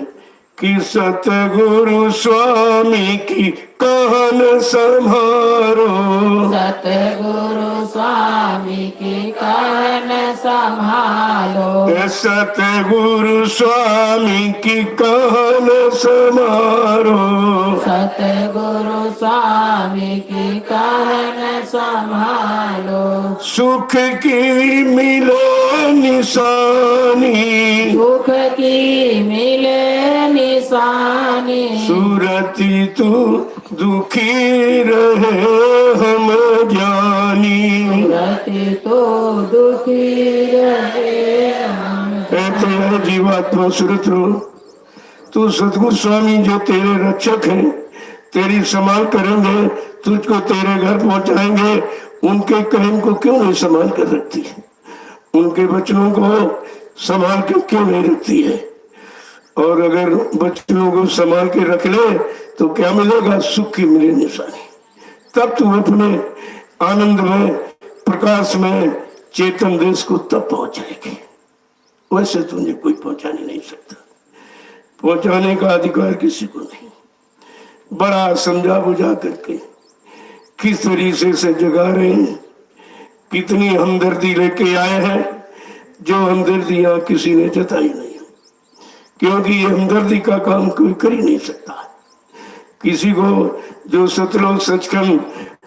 कि सतगुरु स्वामी की कहन संभारो, सतगुरु स्वामी की कहन संभालो, सतगुरु स्वामी की कहन संभारो, सतगुरु स्वामी की कहन संभालो। सुख की मिले निशानी, सुख की मिले निशानी, सुरती तू दुखी रहे हम जानी। सुरती तो दुखी रहे हम कहते हैं जीवात्मा सुरत रो, तू सतगुरु स्वामी जो तेरे रक्षक हैं, तेरी संभाल करेंगे, तुझको तेरे घर पहुंचाएंगे, उनके कहन को क्यों नहीं संभाल कर रखती है, उनके वचनों को संभाल के क्यों नहीं रखती है। और अगर बच्चों को संभाल के रख ले तो क्या मिलेगा, सुख की मिले निशानी। तब तू अपने आनंद में, प्रकाश में, चेतन देश को तब पहुंचाएगी, वैसे तुझे कोई पहुंचा नहीं सकता। पहुंचाने का अधिकार किसी को नहीं। बड़ा समझा बुझा करके किस तरीके से जगा रहे हैं, कितनी हमदर्दी लेके आए हैं, जो हमदर्दी यहाँ किसी ने जताई नहीं, क्योंकि ये हमदर्दी का काम कोई कर ही नहीं सकता। किसी को जो सतलोक सचखंड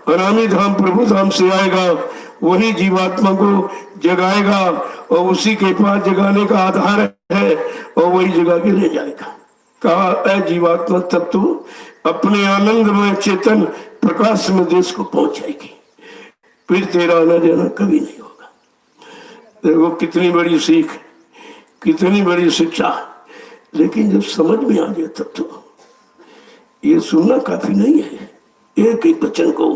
अनामी धाम प्रभु धाम से आएगा वही जीवात्मा को जगाएगा और उसी के पास जगाने का आधार है और वही जगा के ले जाएगा। कहा ऐ जीवात्मा तब तू अपने आनंद में चेतन प्रकाश में देश को पहुंचाएगी, फिर तेरा आना जाना कभी नहीं होगा। देखो कितनी बड़ी सीख, कितनी बड़ी शिक्षा, लेकिन जब समझ में आ गया तब तो ये सुनना काफी नहीं है। एक एक वचन को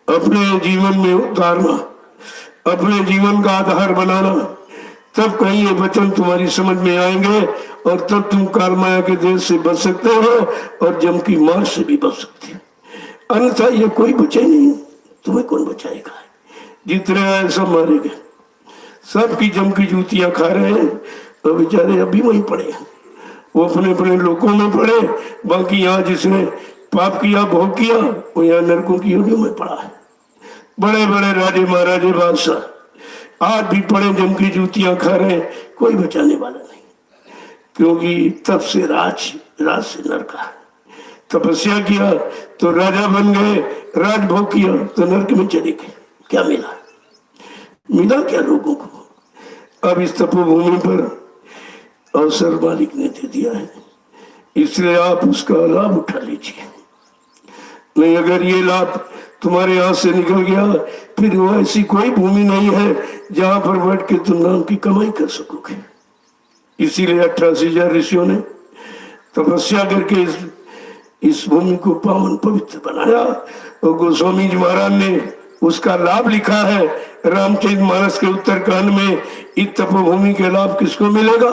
अपने जीवन में उतारना, अपने जीवन का आधार बनाना, तब कहीं ये वचन तुम्हारी समझ में आएंगे और तब तुम काल माया के देश से बच सकते हो और जम की मार से भी बच सकते हो। अन्यथा ये कोई बचे नहीं, तुम्हें कौन बचाएगा। जितने आए सब मारे गए, सबकी जम की जूतियां खा रहे हैं और बेचारे अभी वहीं पड़े हैं, वो अपने अपने लोकों में पड़े। बाकी यहाँ जिसने पाप किया, भोग किया, वो यहाँ नरकों की योनियों में पड़ा है। बड़े बड़े राजे महाराजे बादशाह आज भी पड़े जम की जूतियां खा रहे हैं, कोई बचाने वाला नहीं, क्योंकि तब से राज से नरक है। तपस्या किया तो राजा बन गए, राजभोग किया तो नरक में चले गए। क्या मिला, मिला क्या लोगों को। अब इस तपोभूमि पर अवसर मालिक ने दे दिया है, इसलिए आप उसका लाभ उठा लीजिए। नहीं अगर ये लाभ तुम्हारे हाथ से निकल गया, फिर वो ऐसी कोई भूमि नहीं है जहां पर बैठ के तुम नाम की कमाई कर सकोगे। इसीलिए 88,000 ऋषियों ने तपस्या करके इस भूमि को पावन पवित्र बनाया और गोस्वामी जी महाराज ने उसका लाभ लिखा है रामचरित मानस के उत्तरकांड में। इस तपोभूमि के लाभ किसको मिलेगा,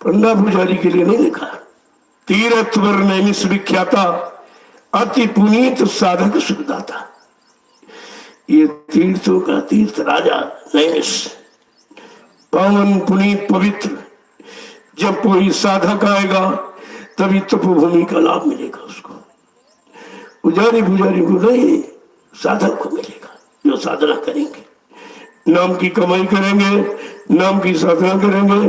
पंडा पुजारी के लिए नहीं लिखा। तीर्थ वर नैमिष विख्याता अति पुनीत साधक सुखदाता। ये तीर्थों का तीर्थ राजा नैमिष, पावन पुनीत पवित्र। जब कोई साधक आएगा तभी तपोभूमि का लाभ मिलेगा उसको, पुजारी पुजारी को नहीं, साधक को मिलेगा जो साधना करेंगे। नाम की कमाई करेंगे, नाम की साधना करेंगे,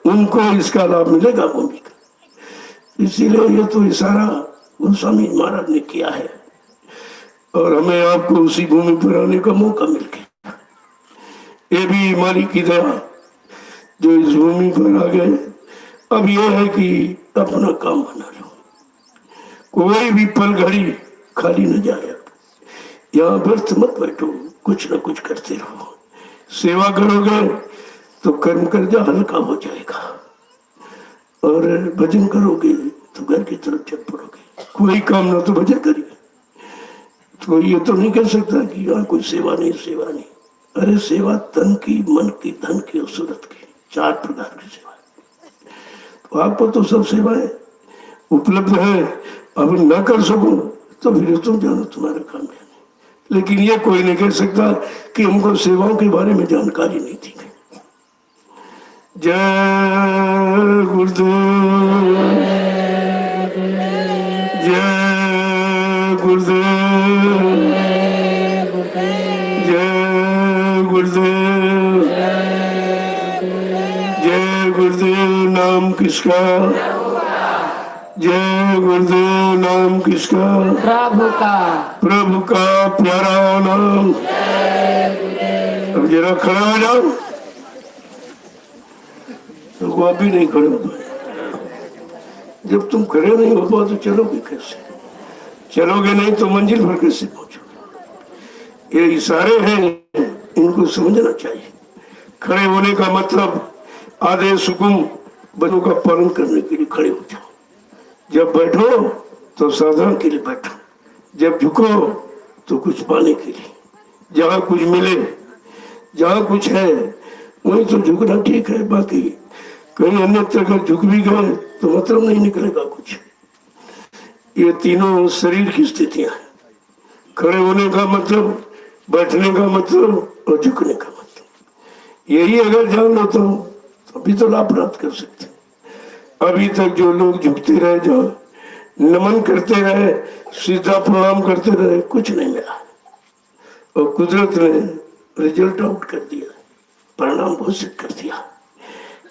उनको इसका लाभ मिलेगा भूमि का। इसीलिए ये तो इशारा गोस्वामी महाराज ने किया है और हमें आपको उसी भूमि पर आने का मौका मिल गया। ये भी मालिक की दया जो इस भूमि पर आ गए। अब यह है कि अपना काम बना लो, कोई भी पल घड़ी खाली न जाए। यहाँ व्यर्थ मत बैठो, कुछ न कुछ करते रहो। सेवा करोगे तो कर्म कर्जा हल्का हो जाएगा और भजन करोगे तो घर की तरफ चल पड़ोगे। कोई काम ना तो भजन करिए। तो ये तो नहीं कह सकता कि यहाँ कोई सेवा नहीं, सेवा नहीं। अरे सेवा तन की, मन की, धन की और सूरत की, 4 प्रकार की सेवा। तो आपको तो सब सेवाएं उपलब्ध है। अब न कर सको तो फिर तुम जानो, तुम्हारा काम जाने। लेकिन ये कोई नहीं कह सकता कि हमको सेवाओं के बारे में जानकारी नहीं थी। जय गुरुदेव, जय गुरुदेव, जय गुरुदेव, जय गुरुदेव। नाम किसका? जय गुरुदेव। नाम किसका? प्रभु का। प्रभु का प्यारा नाम। अब जरा खड़ा हो जाओ। तो वो अभी नहीं खड़े हो पाए। जब तुम खड़े नहीं हो पाओ तो चलोगे कैसे? चलोगे नहीं तो मंजिल पर कैसे पहुंचोगे? ये इशारे हैं, इनको समझना चाहिए। खड़े होने का मतलब आदेश हुकुम बच्चों का पालन करने के लिए खड़े हो जाओ। जब बैठो तो साधना के लिए बैठो, जब झुको तो कुछ पाने के लिए। जहाँ कुछ मिले, जहाँ कुछ है वहीं तो झुकना ठीक है। बाकी कहीं अन्यत्र अगर झुक भी गए तो मतलब नहीं निकलेगा कुछ। ये तीनों शरीर की स्थितियां हैं। खड़े होने का मतलब, बैठने का मतलब और झुकने का मतलब। यही अगर जान लो तो अभी तो लाभ प्राप्त कर सकते। अभी तक जो लोग झुकते रहे, जो नमन करते रहे, सीधा प्रणाम करते रहे, कुछ नहीं मिला। और कुदरत ने रिजल्ट आउट कर दिया, परिणाम घोषित कर दिया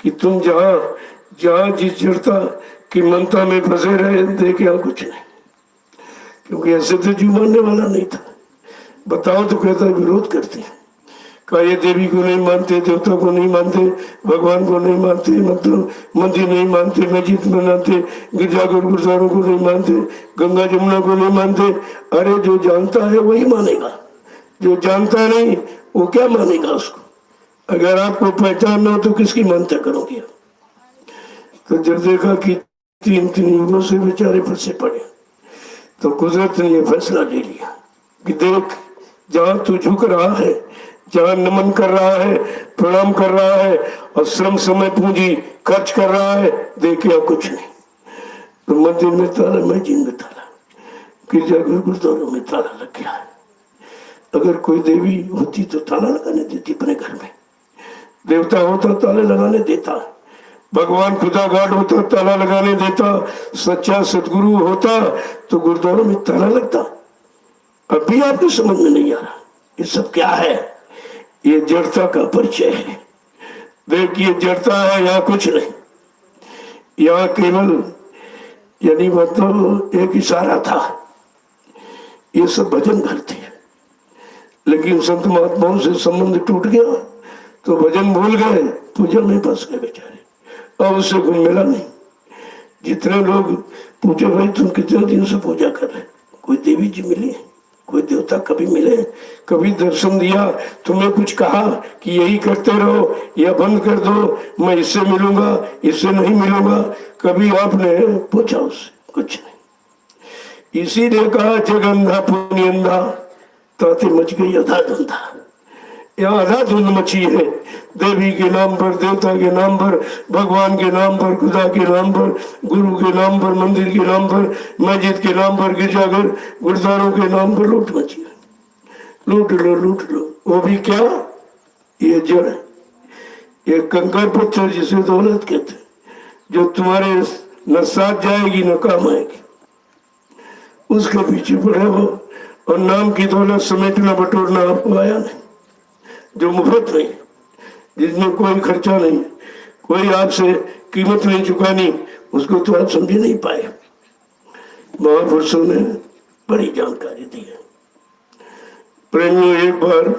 कि तुम जहाँ जिस जड़ता की मनता में फंसे रहे, देखे यहाँ कुछ नहीं। क्योंकि ऐसे तो जीव मानने वाला नहीं था। बताओ तो कहता विरोध करते हैं। का ये देवी को नहीं मानते, देवता को नहीं मानते, भगवान को नहीं मानते, मतलब मंदिर नहीं मानते, मस्जिद बनाते, गिरजाघर गुरुद्वारों को नहीं मानते, गंगा जमुना को नहीं मानते। अरे जो जानता है वही मानेगा, जो जानता नहीं वो क्या मानेगा उसको? अगर आपको पहचानना हो तो किसकी मानता करोगे? तो जब देखा कि 3 युगों से बेचारे फंसे पड़े तो कुदरत ने यह फैसला ले लिया कि देख, जहाँ तू झुक रहा है, जहाँ नमन कर रहा है, प्रणाम कर रहा है और श्रम समय पूंजी खर्च कर रहा है, देखिए कुछ नहीं। तो मंदिर में ताला, मस्जिद में ताला, गिरजाघर गुरुद्वारों में ताला लग गया। अगर कोई देवी होती तो ताला लगाने देती अपने घर में, देवता होता ताले लगाने देता, भगवान खुदा गाड होता ताला लगाने देता, सच्चा सदगुरु होता तो गुरुद्वारों में ताला लगता। अभी आपकी समझ में नहीं आ रहा ये सब क्या है? ये जड़ता का परिचय है। देखिए जड़ता है, यहाँ कुछ नहीं। यहाँ केवल यानी मतलब एक इशारा था। ये सब भजन घर थे, लेकिन संत महात्माओं से संबंध टूट गया तो भजन भूल गए, पूजा में फंस गए बेचारे। अब उससे कुछ मिला नहीं। जितने लोग पूछो भाई तुम कितने दिन से पूजा कर रहे, कोई देवी जी मिली, कोई देवता कभी मिले, कभी दर्शन दिया, तुम्हें कुछ कहा कि यही करते रहो या बंद कर दो, मैं इससे मिलूंगा, इससे नहीं मिलूंगा, कभी आपने पूछा उससे? कुछ नहीं। इसीलिए कहा जगंधा पुण्यंधा ताते मच गई अधाधुंधा। यहाँ अधाधुंध मची है। देवी के नाम पर, देवता के नाम पर, भगवान के नाम पर, खुदा के नाम पर, गुरु के नाम पर, मंदिर के नाम पर, मस्जिद के नाम पर, गिरजाघर गुरुद्वारों के नाम पर लूट मची है। लूट लो, लूट लो। वो भी क्या? ये जड़ है, ये कंकर पत्थर जिसे दौलत कहते, जो तुम्हारे न साथ जाएगी न काम आएगी, उसके पीछे पड़े हो। और नाम की दौलत समेटना बटोरना आपको आया नहीं। जो मुफ्त में, जिसमें कोई खर्चा नहीं, कोई आपसे कीमत नहीं चुकानी, उसको तो आप समझ नहीं पाए। महापुरुषों ने बड़ी जानकारी दी है। प्रेमियों, एक बार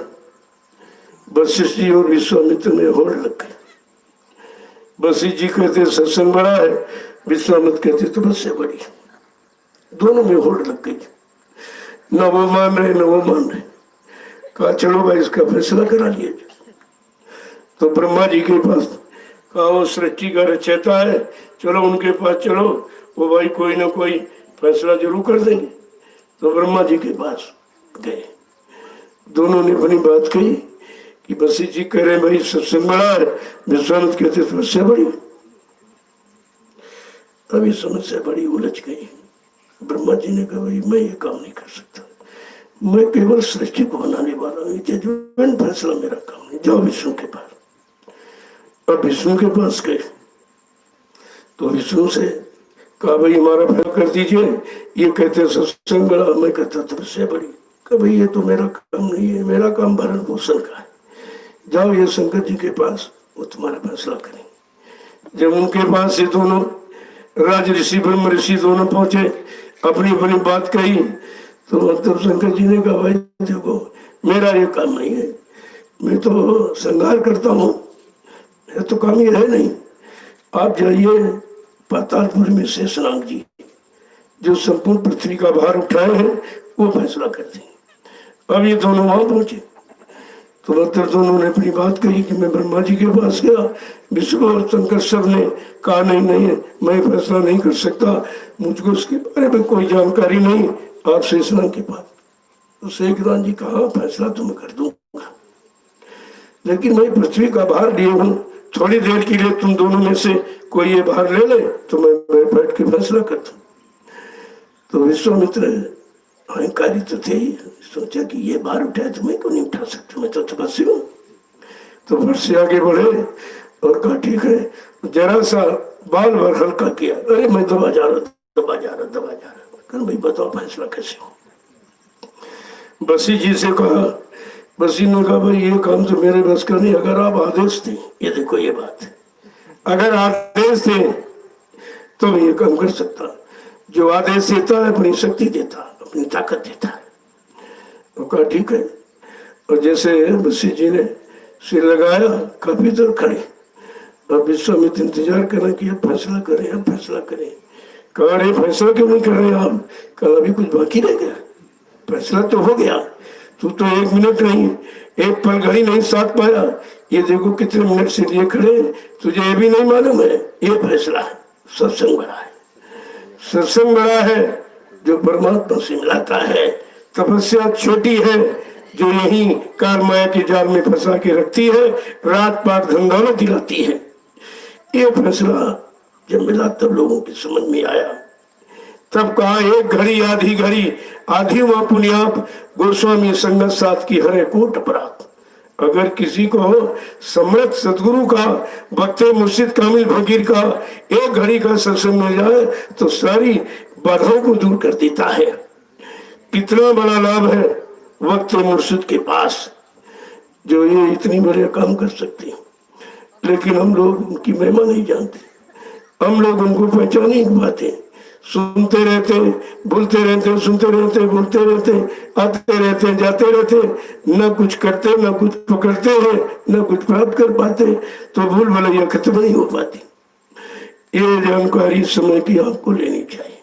वशिष्ठ जी और विश्वामित्र में होड़ लग गई। वशिष्ठ जी कहते सत्संग बड़ा है, विश्वामित्र कहते तपस्या बड़ी। दोनों में होड़ लग गई, न वो मान रहे न वो मान रहे। कहा चलो भाई इसका फैसला करा लिया। तो ब्रह्मा जी के पास कहा, वो सृष्टि का रचयिता है, चलो उनके पास चलो, वो भाई कोई ना कोई फैसला जरूर कर देंगे। तो ब्रह्मा जी के पास गए। दोनों ने अपनी बात कही कि वशिष्ठ जी कह रहे हैं भाई सत्संग बड़ा है, विश्वामित्र कहते समस्या बड़ी। अभी समस्या बड़ी उलझ गई। ब्रह्मा जी ने कहा भाई मैं ये काम नहीं कर सकता, मैं केवल सृष्टि को बनाने वाला हूँ, जजमेंट फैसला मेरा काम नहीं। जाओ विष्णु के पास। अब विष्णु के पास गए तो विष्णु से कहा भाई हमारा फैसला कर दीजिए। ये कहते सत्संग बड़ा, मैं कहता तपस्या बड़ी। कहा भाई ये तो मेरा काम नहीं है, मेरा काम भरण पोषण का है। जाओ ये शंकर जी के पास, वो तुम्हारा फैसला करें। जब उनके पास ये दोनों राज ऋषि ब्रह्म ऋषि दोनों पहुंचे, अपनी अपनी बात कही, तो तब शंकर जी ने कहा भाई देखो मेरा ये काम नहीं है, मैं तो श्रृंगार करता हूँ, मेरा तो काम ये है नहीं। आप जाइए पातालपुर में शेषनाग जी जो संपूर्ण पृथ्वी का भार उठाए हैं, वो फैसला कर देंगे। अब ये दोनों वहां पहुंचे तो मतलब दोनों ने अपनी बात कही कि मैं ब्रह्मा जी के पास गया, विष्णु और शंकर सब ने कहा नहीं नहीं मैं फैसला नहीं कर सकता, मुझको उसके बारे में कोई जानकारी नहीं, आप शेषनाग के पास। तो शेषनाग जी कहा फैसला तो मैं कर दूंगा, लेकिन मैं पृथ्वी का भार लिए हूँ, थोड़ी देर के लिए तुम दोनों में से कोई ये भार ले ले तो मैं बैठ के फैसला कर दूं। तो विश्वामित्र अहंकारी तो थे ही, सोचा कि ये भार उठाए तो मैं क्यों नहीं उठा सकता, मैं तो तपस्वी हूँ। तो फट से आगे बढ़े और कहा ठीक है, जरा सा बाल भर हल्का किया, अरे मैं दबा जा रहा। भाई बताओ फैसला कैसे हो। बसी जी से कहा, बसी ने कहा भाई ये काम तो मेरे बस का नहीं, अगर आप आदेश दें, ये देखो ये बात है, अगर आदेश दें तो मैं ये काम कर सकता। जो आदेश देता है अपनी शक्ति देता, अपनी ताकत देता है। वो कहा ठीक है। और जैसे बसी जी ने सिर लगाया, काफी देर खड़े, अब विश्वामित्र इंतजार करना कि अब फैसला करें, अब फैसला करें। कहा अरे फैसला क्यों नहीं कर रहे आप, कल अभी कुछ बाकी रह गया, फैसला तो हो गया, तू तो एक मिनट नहीं, एक पल घड़ी नहीं साथ पाया, ये देखो कितने मिनट से लिए खड़े, तुझे ये भी नहीं मालूम है ये फैसला है। सत्संग बड़ा है, सत्संग बड़ा है जो परमात्मा से मिलाता है। तपस्या छोटी है जो यही काल माया के जाल में फंसा के रखती है, रात पात धंधौलत दिलाती है। ये फैसला जब मिला तब लोगों की समझ में आया। तब कहा एक घड़ी आधी घड़ी, आधी वहां पुण्याप, गोस्वामी संगत साथ की हरे कोट अपराध। अगर किसी को सम्राट सदगुरु का, भक्त मुर्शिद कामिल फकीर का एक घड़ी का सत्संग मिल जाए तो सारी बाधाओं को दूर कर देता है। कितना बड़ा लाभ है भक्त मुर्शिद के पास, जो ये इतनी बड़े काम कर सकते हैं। लेकिन हम लोग उनकी महिमा नहीं जानते, हम लोग उनको पहचान नहीं पाते। सुनते रहते, बोलते रहते, सुनते रहते, बोलते रहते, आते रहते, जाते रहते, न कुछ करते, न कुछ पकड़ते हैं, न कुछ प्राप्त कर पाते, तो भूल भलैया खत्म नहीं हो पाती। ये जानकारी समय की आपको लेनी चाहिए।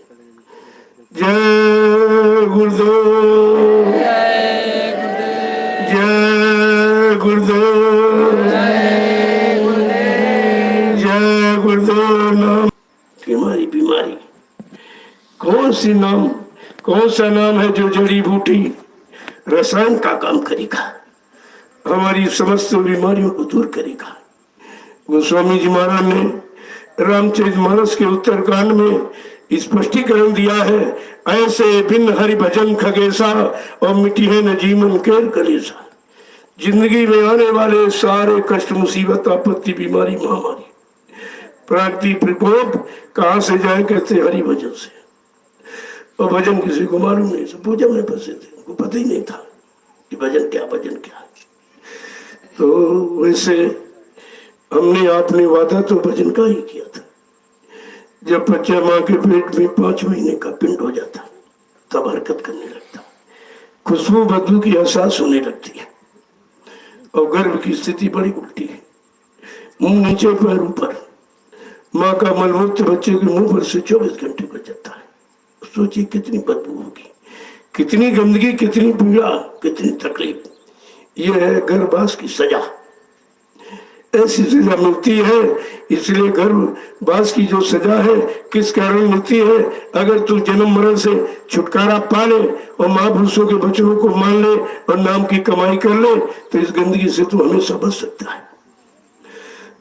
जय गुरुदेव, जय गुरुदेव, जय गुरुदेव। नाम की हमारी बीमारी कौन सी नाम, कौन सा नाम है जो जड़ी बूटी रसायन का काम करेगा, हमारी समस्त बीमारियों को दूर करेगा। गोस्वामी जी महाराज ने रामचरितमानस के उत्तरकांड में स्पष्टीकरण दिया है, ऐसे बिन हरि भजन खगेसा और मिट्टी है न जीवन केर कलेसा। जिंदगी में आने वाले सारे कष्ट, मुसीबत, आपत्ति, बीमारी, महामारी, प्राकृति प्रकोप कहाँ से जाए, कहते हरि भजन से। और भजन किसी को मालूम नहीं, सब पूजा में फंसे थे, उनको पता ही नहीं था कि भजन क्या, भजन क्या। तो वैसे हमने आपने वादा तो भजन का ही किया था। जब बच्चा माँ के पेट में 5 महीने का पिंड हो जाता तब हरकत करने लगता, खुशबू बदबू की एहसास होने लगती है और गर्भ की स्थिति बड़ी उल्टी है, मुंह नीचे पैर ऊपर। माँ का मलमूत्र बच्चे के मुंह पर से 24 घंटे गुजरता है। सोचिए कितनी बदबू होगी, कितनी गंदगी, कितनी पीड़ा, कितनी तकलीफ। यह है गर्भवास की सजा। ऐसी सजा मिलती है, इसलिए गर्भवास की जो सजा है किस कारण मिलती है? अगर तू जन्म मरण से छुटकारा पा ले और महापुरुषों के वचनों को मान ले और नाम की कमाई कर ले तो इस गंदगी से तू हमेशा बच सकता है।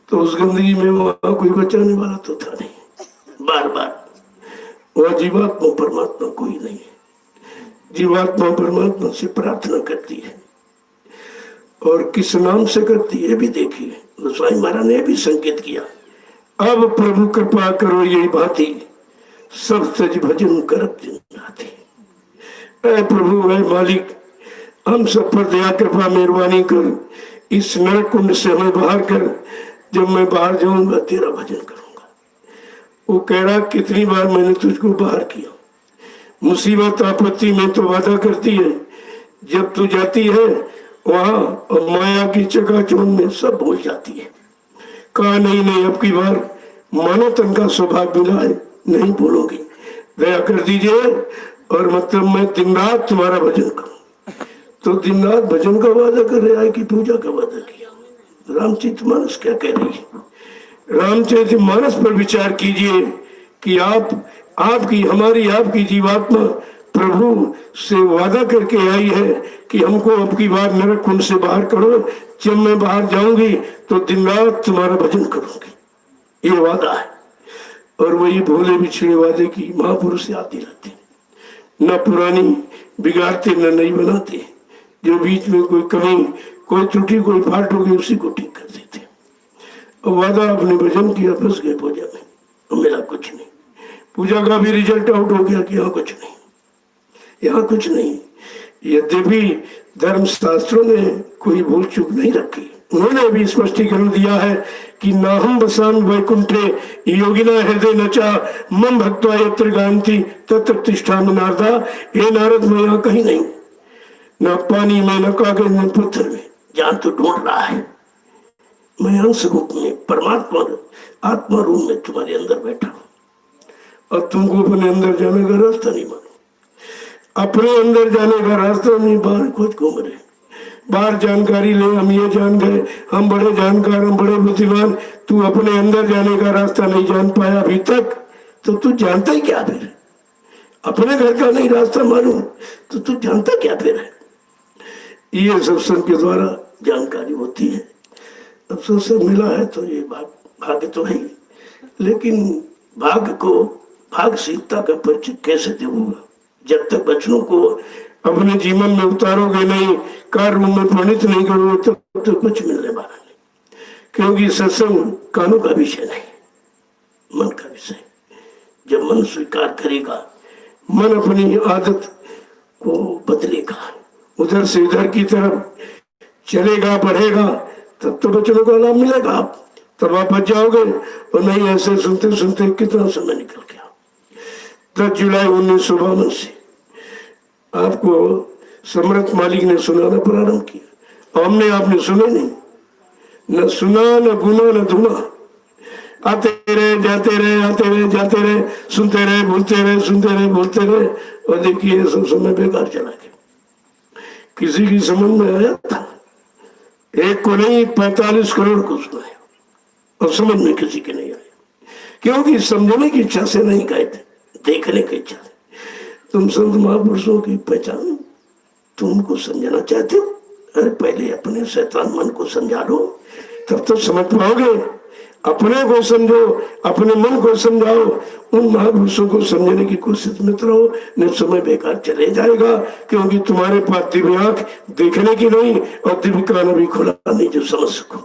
तो उस गंदगी में वहां कोई बचाने वाला तो था नहीं। बार बार वह जीवात्मा परमात्मा कोई नहीं है। जीवात्मा परमात्मा से प्रार्थना करती है और किस नाम से करती है भी देखिए। गोस्वामी महाराज ने भी संकेत किया, अब प्रभु कृपा करो यही भांति, सब सज भजन करब दिन राति। ऐ प्रभु, ऐ मालिक, हम सब पर दया कृपा मेहरबानी कर, इस नरक कुंड से हमें बाहर कर। जब मैं बाहर जाऊंगा तेरा भजन करूंगा। वो कह रहा, कितनी बार मैंने तुझको बाहर किया। मुसीबत आपत्ति में तो वादा करती है, जब तू जाती है वहां और माया की चकाचौंध में सब भूल जाती है। कहा नहीं, अब की बार मानो तन का सौभाग्य मिला है, नहीं भूलोगी, दया कर दीजिए। और मतलब मैं दिन रात तुम्हारा भजन करूं। तो दिन रात भजन का वादा कर रहा है कि पूजा का वादा किया। रामचरितमानस क्या कह रही है? रामचरितमानस पर विचार कीजिए कि आपकी जीवात्मा प्रभु से वादा करके आई है कि हमको अब की बार नरक कुंड से बाहर करो। जब मैं बाहर जाऊंगी तो दिन रात तुम्हारा भजन करूंगी, ये वादा है। और वही भोले बिछड़े वादे की महापुरुष याद दिलाते, न पुरानी बिगाड़ते न नई बनाते। जो बीच में कोई कमी, कोई त्रुटि, कोई फाल्ट हो गई उसी को ठीक कर देते। और वादा अपने भजन किया, फंस गए पूजा में और मिला कुछ नहीं। पूजा का भी रिजल्ट आउट हो गया कि यहाँ कुछ नहीं, यहाँ कुछ नहीं। यद्यपि धर्म शास्त्रों ने कोई भूल चूक नहीं रखी, उन्होंने भी स्पष्टीकरण दिया है कि नाहम बसाम वैकुंठे योगिना हृदय नचा मम भक्त्वा यत्र गायन्ति तत्र तिष्ठामि नारदा। हे नारद, मैं यहाँ कहीं नहीं, न पानी में, न कागज में, पत्थर में। जहाँ तो ढूंढ रहा है, मैं अंश रूप में परमात्मा आत्मा रूप में तुम्हारे अंदर बैठा हूँ और तुमको अपने अंदर जाने का रास्ता नहीं मालूम। अपने अंदर जाने का रास्ता नहीं, बाहर खुद घूम रहे। बाहर जानकारी ले, हम ये जान गए, हम बड़े जानकार, हम बड़े बुद्धिमान। तू अपने अंदर जाने का रास्ता नहीं जान पाया अभी तक, तो तू जानता ही क्या फिर? अपने घर का नहीं रास्ता मालूम तो तू जानता क्या फिर है? ये सत्संग के द्वारा जानकारी होती है। अब सत्संग मिला है तो ये भाग्य तो है, लेकिन भाग सीखता का परिचय कैसे दूंगा? जब तक बच्चों को अपने जीवन में उतारोगे नहीं, कार्य में प्रणित नहीं करोगे तब तो कुछ मिलने वाला नहीं। क्योंकि सत्संग कानों का विषय नहीं, मन का विषय। जब मन स्वीकार करेगा, मन अपनी आदत को बदलेगा, उधर से इधर की तरफ चलेगा, बढ़ेगा, तब तो बच्चों को लाभ मिलेगा। तब आप बच जाओगे। और नहीं, ऐसे सुनते सुनते कितना समय निकल गया। 10 जुलाई 1952 से आपको समर्थ मालिक ने सुनाना प्रारंभ किया। हमने आपने सुने नहीं, न सुना, न गुना, न धुना। आते रहे, जाते रहे, आते रहे, जाते रहे, सुनते रहे, भूलते रहे, सुनते रहे, भूलते रहे। और देखिए सब समय बेकार चला गया। किसी की समझ में आया था? एक को नहीं, 45 करोड़ को सुनाया और समझ में किसी के नहीं आया। क्योंकि समझने की इच्छा से नहीं गए थे, देखने की इच्छा से। तुम संत महापुरुषों की पहचान, तुमको समझना चाहते हो? अरे पहले अपने शैतान मन को समझा लो, तब तो समझ पाओगे। अपने को समझो, अपने मन को समझाओ, उन महापुरुषों को समझने की कोशिश मत रहो, नहीं समय बेकार चले जाएगा। क्योंकि तुम्हारे पास दिव्य आंख देखने की नहीं और दिव्य कान भी खुला नहीं जो समझ सको।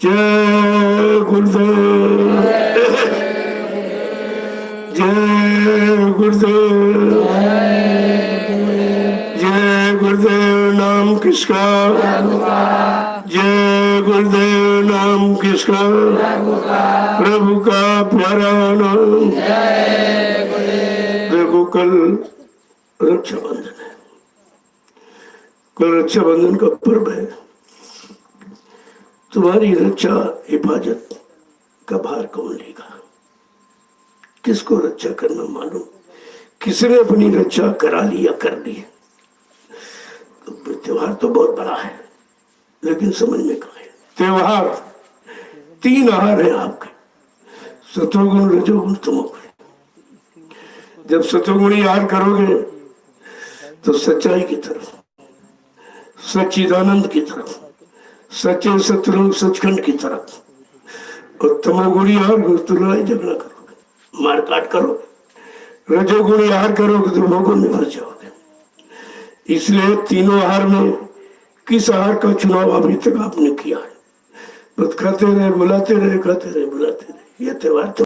जय गुरुदेव, जय गुरुदेव, जय गुरुदेव। नाम किसका? नाम किसका? प्रभु का प्यारा नाम। देखो कल रक्षाबंधन है, कल रक्षाबंधन का पर्व है। तुम्हारी रक्षा हिफाजत का भार कौन लेगा? किसको रक्षा करना मालूम? किसने अपनी रक्षा करा ली या कर ली? तो त्योहार तो बहुत बड़ा है, लेकिन समझ में कहाँ है? त्योहार 3 आहार है आपके, सत्वगुण रजोगुण तमोगुण। जब सत्वगुणी आहार करोगे तो सच्चाई की तरफ, सच्चिदानंद की तरफ, सच्चे सतलोक सचखंड की तरफ, और तमोगुणी आहार तो लड़ाई झगड़ा करोगे, मारकाट करोगे। रजोगुणी आहार करोगे तो भोगों में फंस जाओगे। इसलिए तीनों आहार में किस आहार का चुनाव अभी तक आपने किया है? बस खाते रहे बुलाते रहे, खाते रहे बुलाते रहे। ये त्योहार तो